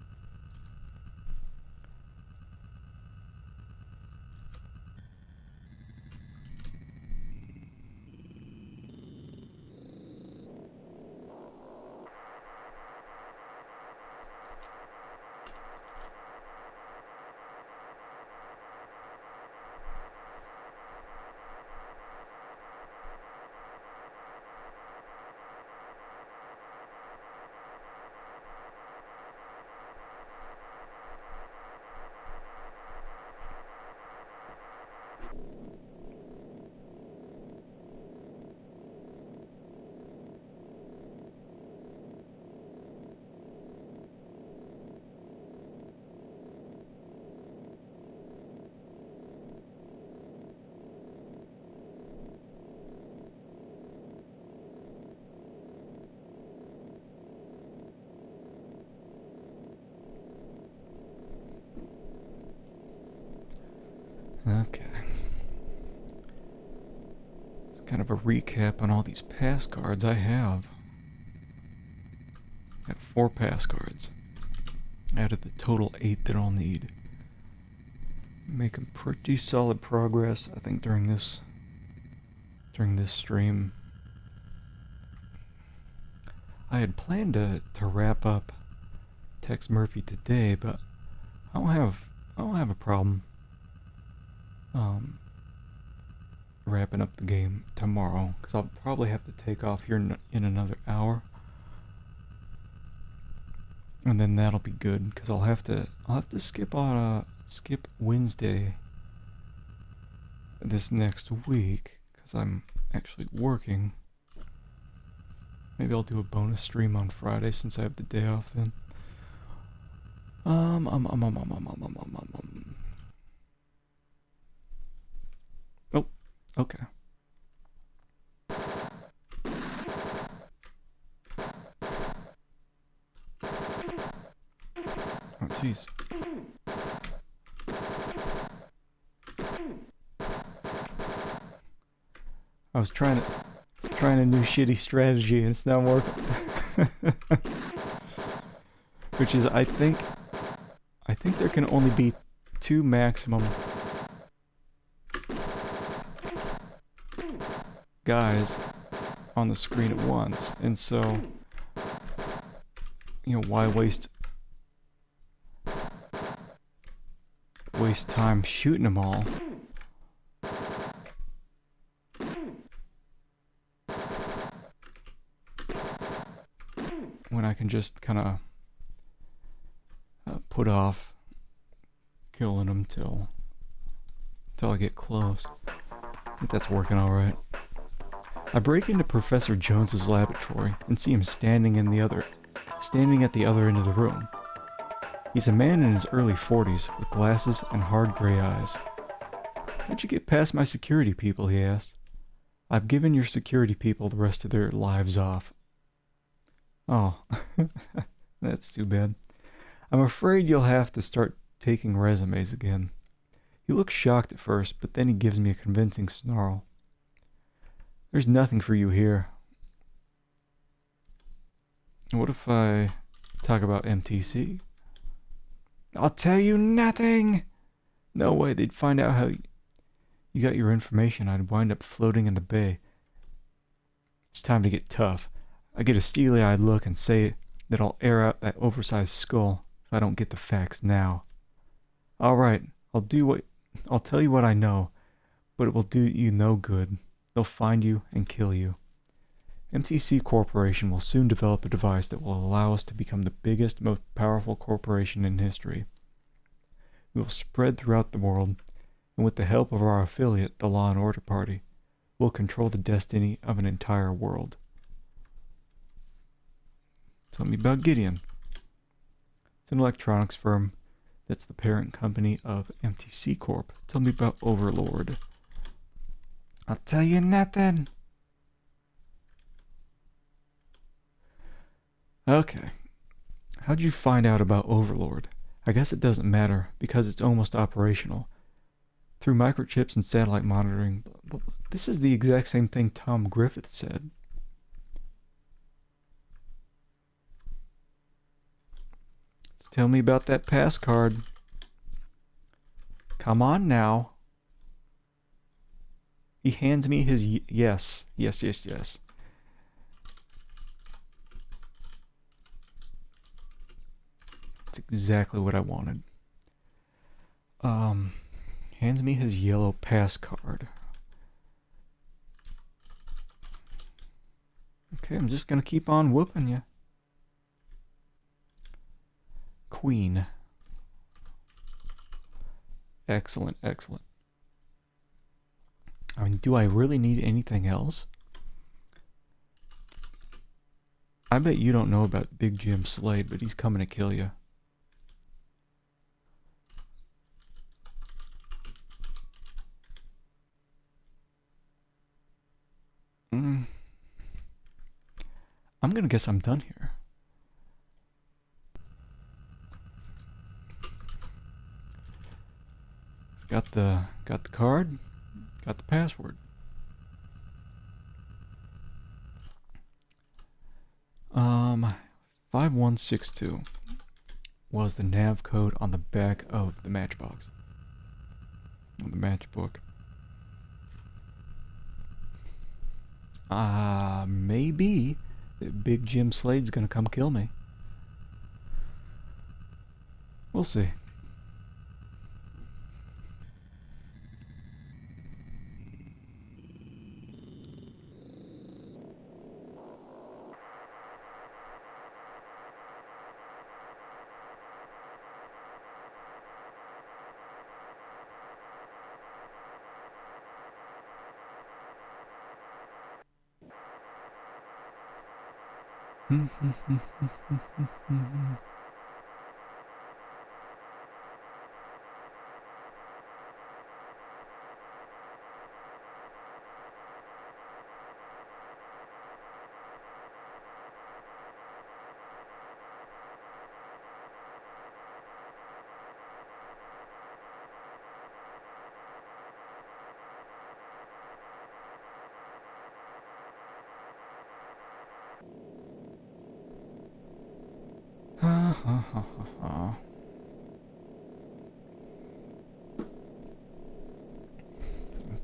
Okay. It's kind of a recap on all these pass cards I have. I got 4 pass cards out of the total 8 that I'll need. Making pretty solid progress, I think, during this stream. I had planned to wrap up Tex Murphy today, but I don't have a problem wrapping up the game tomorrow, because I'll probably have to take off here in another hour, and then that'll be good, because I'll have to skip Wednesday this next week, because I'm actually working. Maybe I'll do a bonus stream on Friday since I have the day off then. Oh, okay. Oh, jeez. I was trying a new shitty strategy and it's not working. Which is, I think there can only be 2 maximum guys on the screen at once, and so, you know, why waste time shooting them all when I can just kind of put off killing them till I get close. I think that's working all right. I break into Professor Jones's laboratory and see him standing at the other end of the room. He's a man in his early 40s with glasses and hard gray eyes. "How'd you get past my security people?" he asked. "I've given your security people the rest of their lives off." Oh, that's too bad. "I'm afraid you'll have to start taking resumes again." He looks shocked at first, but then he gives me a convincing snarl. "There's nothing for you here." What if I talk about MTC? I'll tell you nothing! No way, they'd find out how you got your information. I'd wind up floating in the bay. It's time to get tough. I get a steely-eyed look and say that I'll air out that oversized skull if I don't get the facts now. Alright, I'll tell you what I know, but it will do you no good. They'll find you and kill you. MTC Corporation will soon develop a device that will allow us to become the biggest, most powerful corporation in history. We will spread throughout the world, and with the help of our affiliate, the Law and Order Party, we'll control the destiny of an entire world. Tell me about Gideon. It's an electronics firm that's the parent company of MTC Corp. Tell me about Overlord. I'll tell you nothing. Okay. How'd you find out about Overlord? I guess it doesn't matter, because it's almost operational. Through microchips and satellite monitoring. This is the exact same thing Tom Griffith said. Tell me about that pass card. Come on now. He hands me his yes. Yes. It's exactly what I wanted. Hands me his yellow pass card. Okay, I'm just gonna keep on whooping you. Queen. Excellent. I mean, do I really need anything else? I bet you don't know about Big Jim Slade, but he's coming to kill you. I'm gonna guess I'm done here. It's got the card, got the password. 5162 was the nav code on the back of the matchbox. On the matchbook. Maybe that Big Jim Slade's gonna come kill me. We'll see.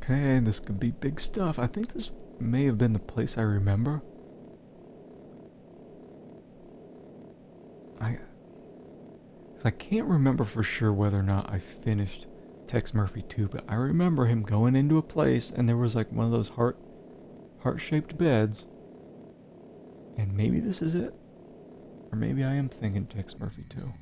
Okay, this could be big stuff. I think this may have been the place I remember. I can't remember for sure whether or not I finished Tex Murphy 2, but I remember him going into a place and there was like one of those heart-shaped beds. And maybe this is it. Or maybe I am thinking Tex Murphy 2.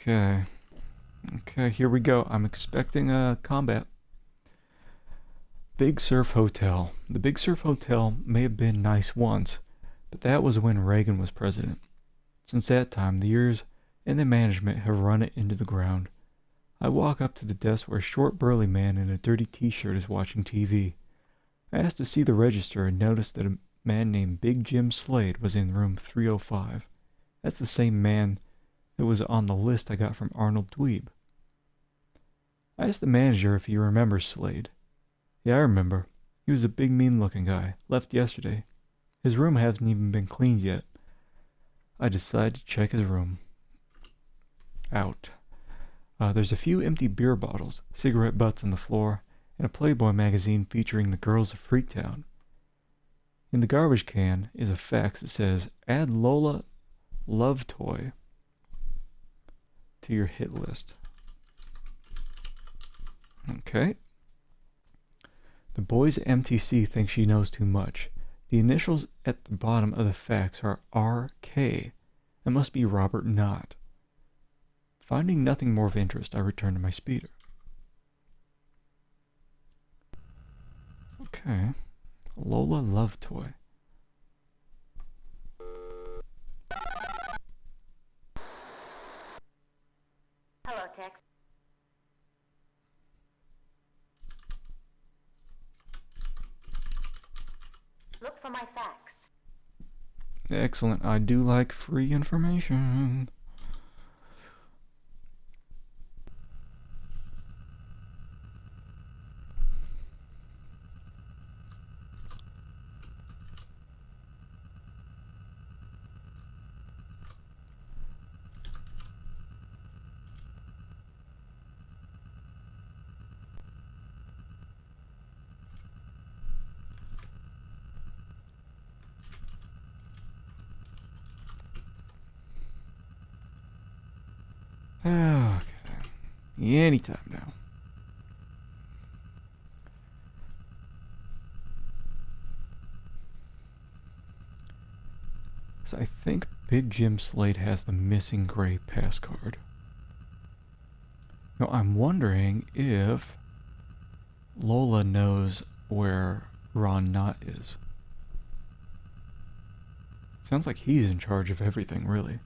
Okay. Okay, here we go. I'm expecting a combat. Big Surf Hotel. The Big Surf Hotel may have been nice once, but that was when Reagan was president. Since that time, the years and the management have run it into the ground. I walk up to the desk where a short burly man in a dirty t-shirt is watching TV. I asked to see the register and noticed that a man named Big Jim Slade was in room 305. That's the same man that was on the list I got from Arnold Dweeb. I asked the manager if he remembers Slade. Yeah, I remember. He was a big mean-looking guy. Left yesterday. His room hasn't even been cleaned yet. I decided to check his room. Out. There's a few empty beer bottles, cigarette butts on the floor, and a Playboy magazine featuring the girls of Freaktown. In the garbage can is a fax that says, "Add Lola Love Toy to your hit list." Okay. The boys at MTC think she knows too much. The initials at the bottom of the fax are RK. It must be Robert Knott. Finding nothing more of interest, I return to my speeder. Okay. Lola Love Toy. Hello, Tex. Look for my fax. Excellent. I do like free information. Okay. Anytime now. So I think Big Jim Slade has the missing gray pass card. Now I'm wondering if Lola knows where Ron Knott is. Sounds like he's in charge of everything, really.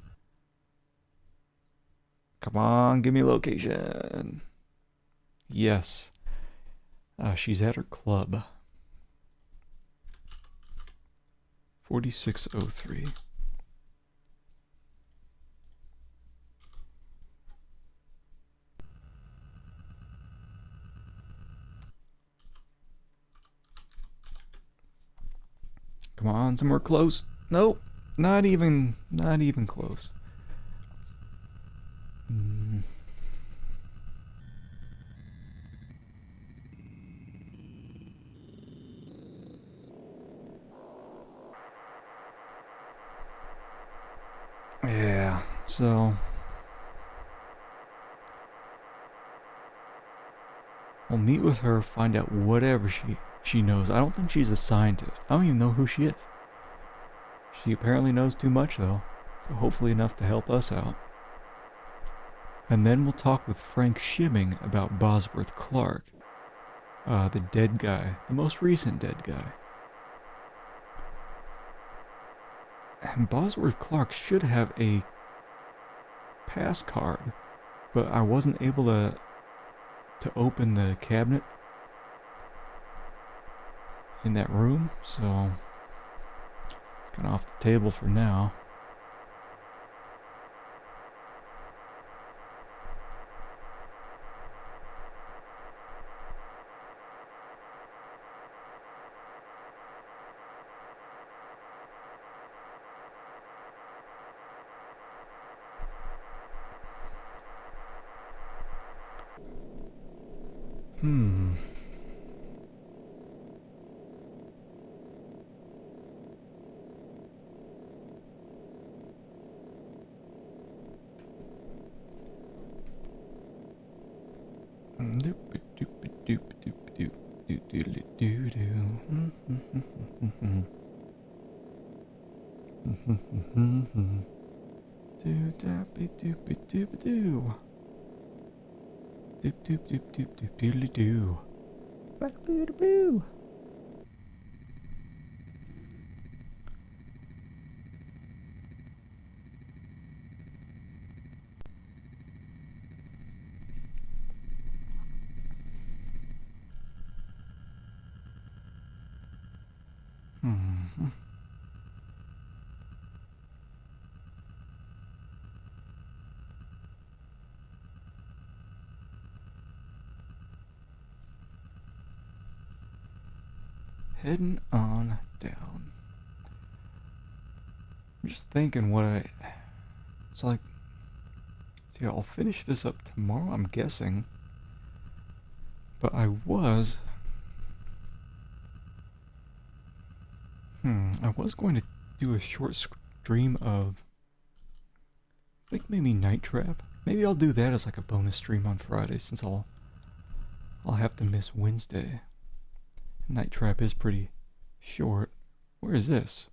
Come on, give me a location. Yes. She's at her club. 4603. Come on, somewhere close. Nope, not even close. Yeah, so we'll meet with her, find out whatever she knows. I don't think she's a scientist. I don't even know who she is. She apparently knows too much, though, so hopefully enough to help us out. And then we'll talk with Frank Shimming about Bosworth Clark, the dead guy, the most recent dead guy. And Bosworth Clark should have a pass card, but I wasn't able to open the cabinet in that room, so it's kind of off the table for now. Doop doop doop doop doop doodly doo. Boo. Hmm. Heading on down. I'm just thinking it's like, see, I'll finish this up tomorrow, I'm guessing. But I was going to do a short stream of, I think maybe Night Trap. Maybe I'll do that as like a bonus stream on Friday, since I'll have to miss Wednesday. Night Trap is pretty short. Where is this?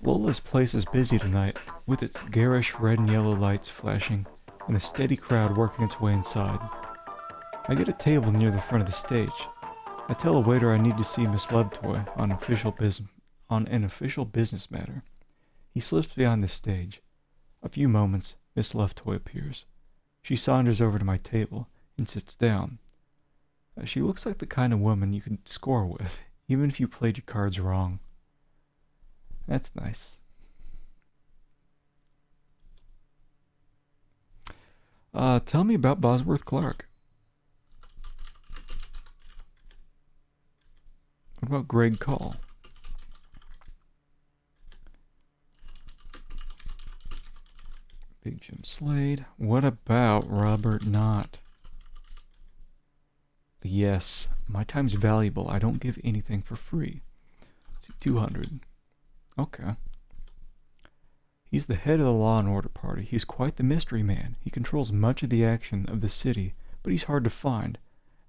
Lola's place is busy tonight, with its garish red and yellow lights flashing, and a steady crowd working its way inside. I get a table near the front of the stage. I tell a waiter I need to see Miss Lovejoy on an official business matter. He slips behind the stage. A few moments, Miss Lovejoy appears. She saunters over to my table and sits down. She looks like the kind of woman you could score with, even if you played your cards wrong. That's nice. Tell me about Bosworth Clark. What about Greg Call? Big Jim Slade. What about Robert Knott? Yes, my time's valuable. I don't give anything for free. Let's see, 200. Okay. He's the head of the Law and Order Party. He's quite the mystery man. He controls much of the action of the city, but he's hard to find.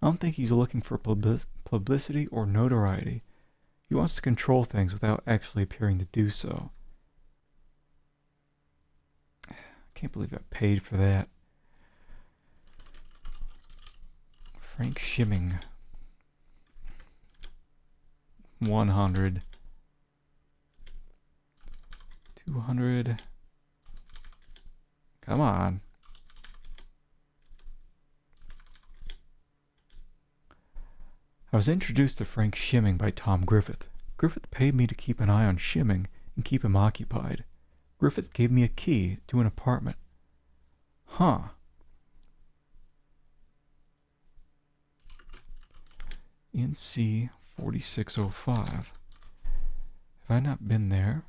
I don't think he's looking for publicity or notoriety. He wants to control things without actually appearing to do so. I can't believe I paid for that. Frank Shimming. 100. 200. Come on. I was introduced to Frank Shimming by Tom Griffith. Griffith paid me to keep an eye on Shimming and keep him occupied. Griffith gave me a key to an apartment. Huh. NC 4605. Have I not been there?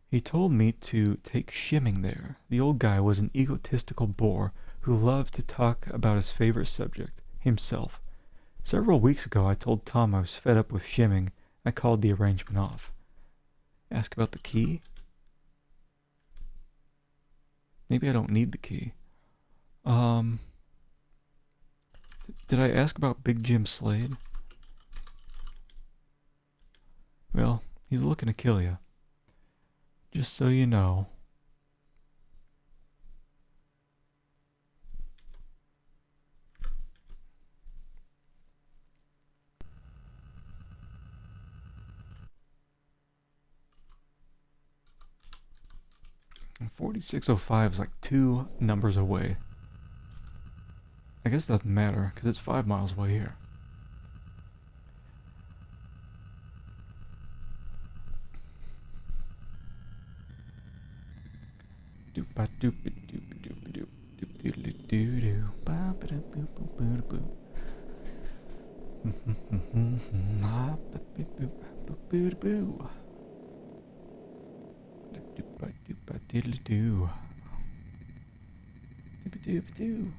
He told me to take Shimming there. The old guy was an egotistical bore who loved to talk about his favorite subject, himself. Several weeks ago I told Tom I was fed up with Shimming. I called the arrangement off. Ask about the key? Maybe I don't need the key. Did I ask about Big Jim Slade? Well, he's looking to kill you. Just so you know. And 4605 is like 2 numbers away. I guess it doesn't matter, because it's 5 miles away here. Doop doop doop doop doop doop doop doo doo ba ba da boop boop boop boop. Ah ba boop boop boop boop boo. Doop ba doop ba diddly doo. Doop doop doo.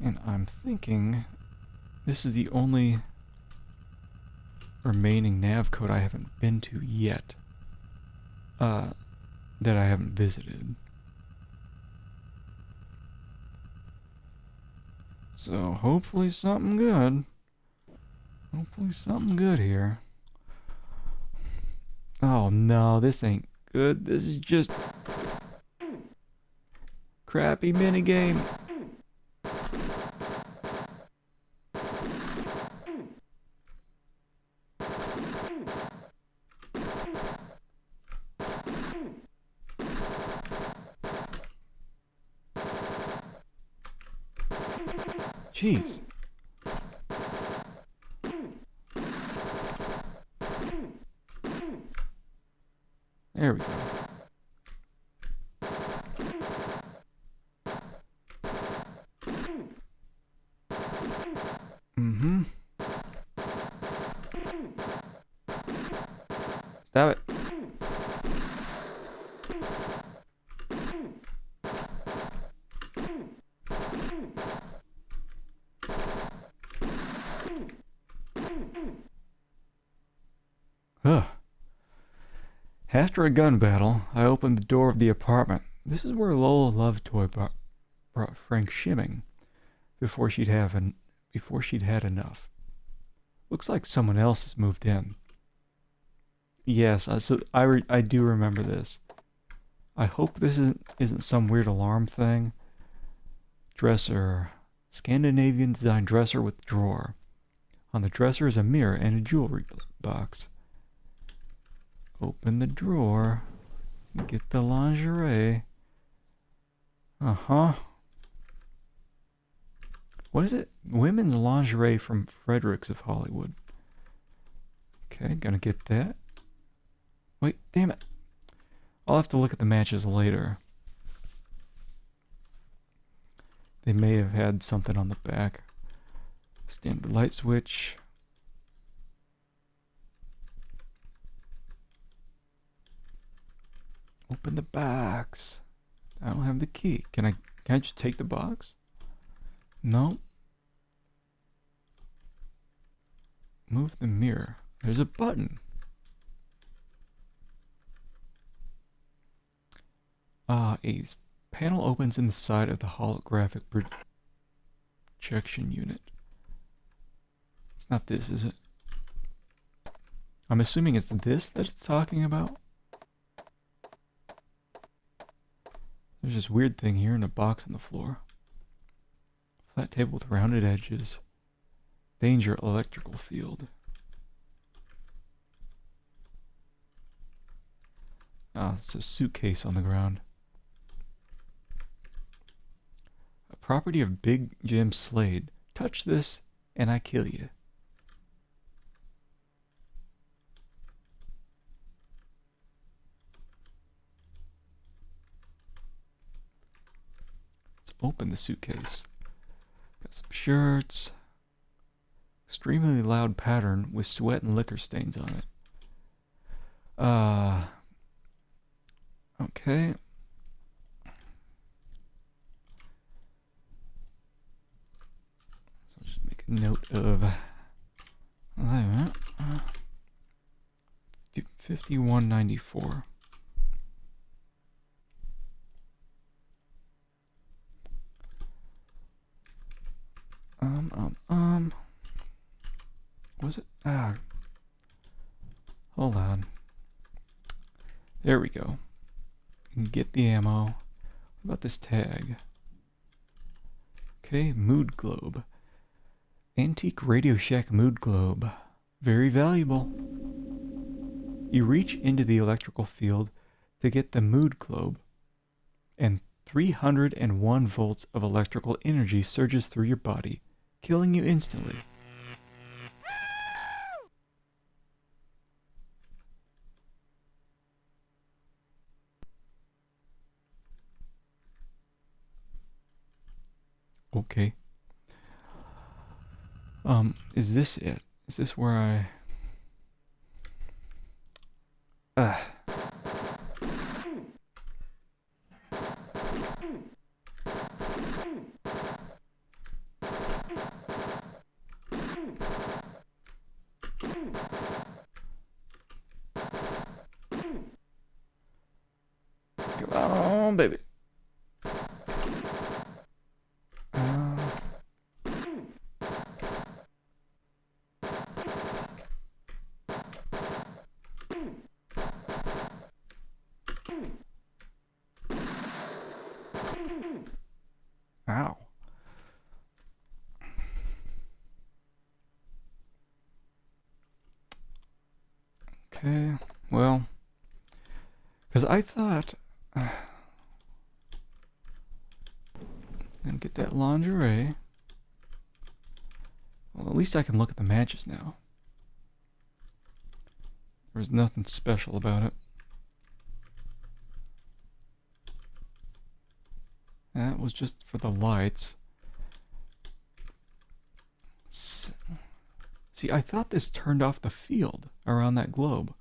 And I'm thinking this is the only remaining nav code I haven't been to yet. That I haven't visited. So hopefully something good. Hopefully something good here. Oh no, this ain't good. This is just crappy minigame. Jeez. There we go. Mm-hmm. Stop it. Ugh. After a gun battle, I opened the door of the apartment. This is where Lola Lovejoy brought Frank shimming before she'd had enough. Looks like someone else has moved in. Yes, I do remember this. I hope this isn't some weird alarm thing. Dresser. Scandinavian design dresser with drawer. On the dresser is a mirror and a jewelry box. Open the drawer. Get the lingerie. Uh-huh. What is it? Women's lingerie from Fredericks of Hollywood. Okay, gonna get that. Wait, damn it. I'll have to look at the matches later. They may have had something on the back. Standard light switch. Open the box. I don't have the key. Can I just take the box? No. Move the mirror. There's a button. A panel opens in the side of the holographic projection unit. It's not this, is it? I'm assuming it's this that it's talking about. There's this weird thing here in a box on the floor. Flat table with rounded edges. Danger electrical field. Ah, it's a suitcase on the ground. A property of Big Jim Slade. Touch this and I kill you. Let's open the suitcase. Got some shirts. Extremely loud pattern with sweat and liquor stains on it. Okay. So just make a note of that. 5194. Was it? Hold on. There we go. You can get the ammo. What about this tag? Okay, mood globe. Antique Radio Shack mood globe. Very valuable. You reach into the electrical field to get the mood globe, and 301 volts of electrical energy surges through your body, killing you instantly. Okay. Is this it? Is this where I... on, baby. Uh, Ow. Okay, well, because I thought, gonna get that lingerie. Well, at least I can look at the matches now. There was nothing special about it. That was just for the lights. See, I thought this turned off the field around that globe.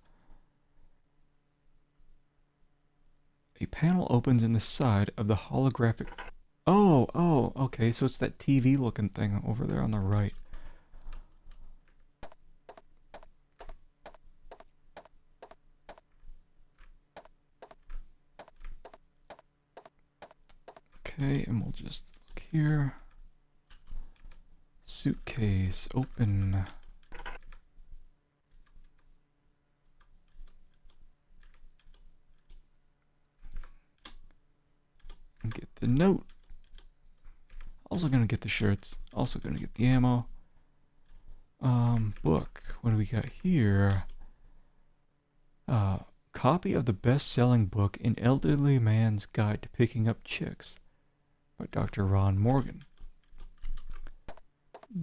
A panel opens in the side of the holographic... Oh, okay, so it's that TV looking thing over there on the right. Okay, and we'll just look here. Suitcase, open. And get the note. Also gonna get the shirts. Also gonna get the ammo. Book. What do we got here? Copy of the best-selling book, An Elderly Man's Guide to Picking Up Chicks by Dr. Ron Morgan.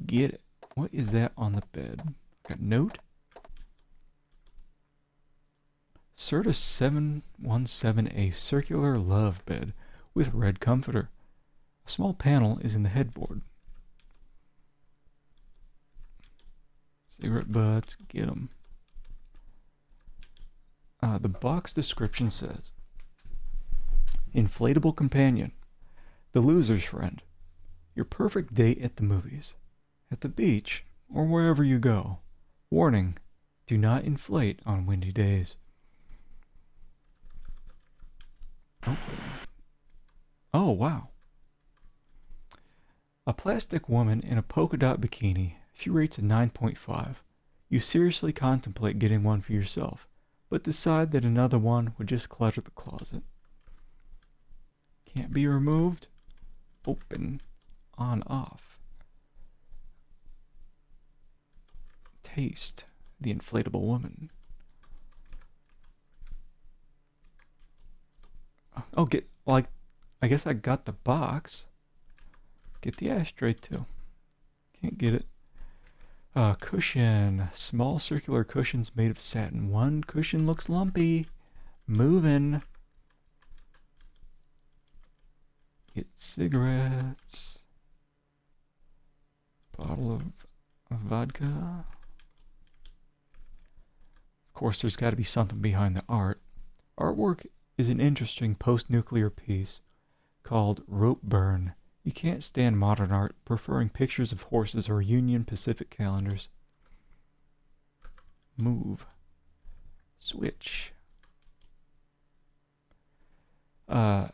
Get it. What is that on the bed? Got a note? Certus 717, a circular love bed with red comforter. A small panel is in the headboard. Cigarette butts, get 'em. The box description says, inflatable companion, the loser's friend, your perfect date at the movies, at the beach, or wherever you go. Warning, do not inflate on windy days. Oh, wow. A plastic woman in a polka dot bikini. She rates a 9.5. You seriously contemplate getting one for yourself, but decide that another one would just clutter the closet. Can't be removed. Open. On, off. Taste. The inflatable woman. Oh, I guess I got the box. Get the ashtray too. Can't get it. Cushion. Small circular cushions made of satin. One cushion looks lumpy. Moving. Get cigarettes. Bottle of vodka. Of course, there's got to be something behind the art. Artwork is an interesting post-nuclear piece called Rope Burn. You can't stand modern art, preferring pictures of horses or Union Pacific calendars. Move. Switch. To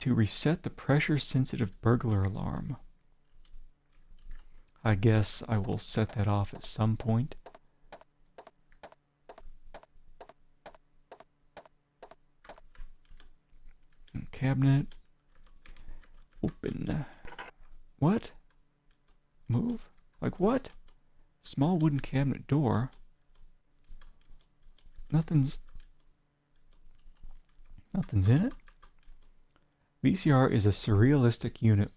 reset the pressure-sensitive burglar alarm. I guess I will set that off at some point. Cabinet. Open. What? Move? Like what? Small wooden cabinet door. Nothing's in it? VCR is a surrealistic unit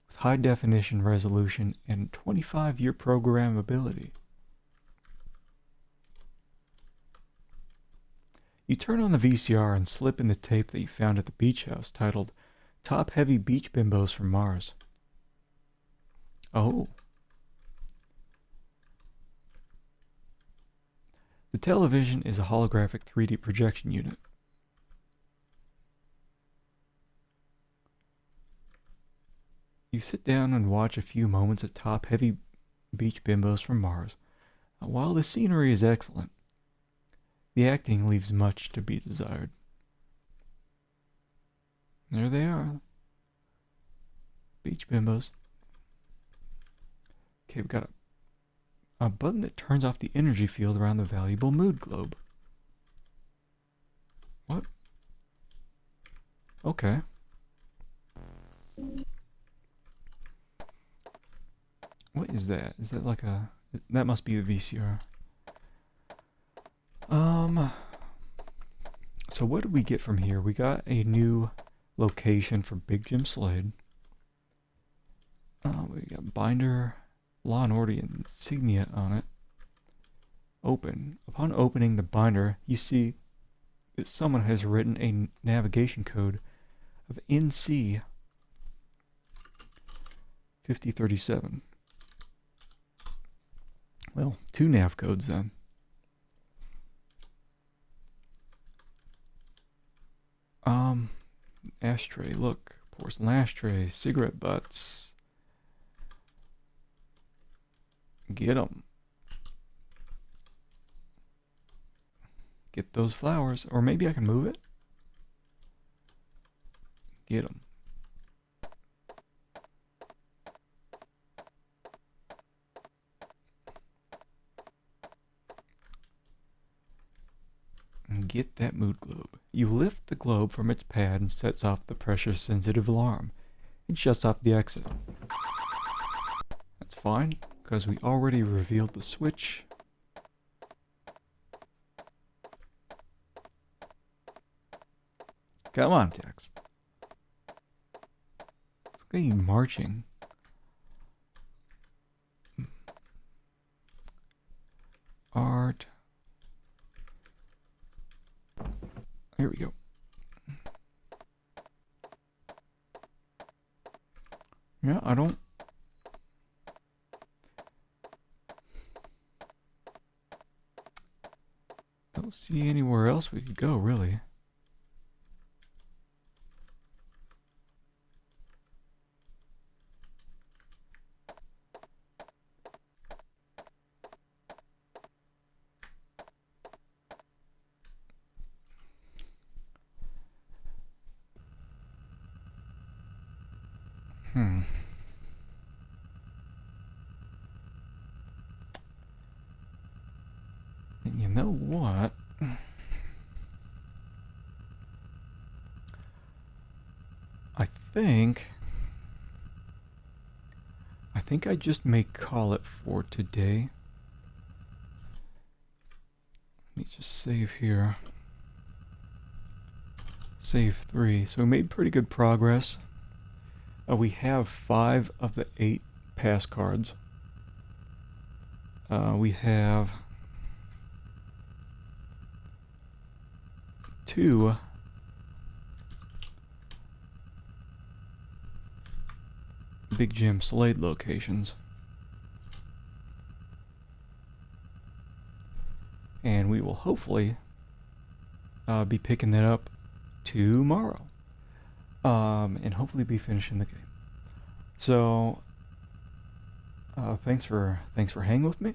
with high definition resolution and 25-year programmability. You turn on the VCR and slip in the tape that you found at the beach house titled Top Heavy Beach Bimbos from Mars. Oh. The television is a holographic 3D projection unit. You sit down and watch a few moments of Top Heavy Beach Bimbos from Mars. While the scenery is excellent, the acting leaves much to be desired. There they are. Beach bimbos. Okay, we've got a button that turns off the energy field around the valuable mood globe. What? Okay. What is that? Is that like a... That must be the VCR. So what did we get from here? We got a new location for Big Jim Slade. We got binder, Law and Order insignia on it. Open. Upon opening the binder, you see that someone has written a navigation code of NC 5037. Well, 2 nav codes then. Ashtray, look. Porcelain ashtray, cigarette butts. Get 'em. Get those flowers. Or maybe I can move it? Get 'em. And get that mood globe. You lift the globe from its pad and sets off the pressure-sensitive alarm. It shuts off the exit. That's fine, because we already revealed the switch. Come on, Tex. Look at you marching. Art. Here we go. Yeah, I don't see anywhere else we could go, really. And you know what? I think I just may call it for today. Let me just save here. Save 3. So we made pretty good progress. We have 5 of the 8 pass cards. We have 2 Big Jim Slade locations. And we will hopefully be picking that up tomorrow. And hopefully be finishing the game. So thanks for hanging with me.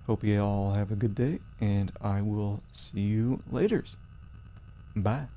Hope you all have a good day, and I will see you later. Bye.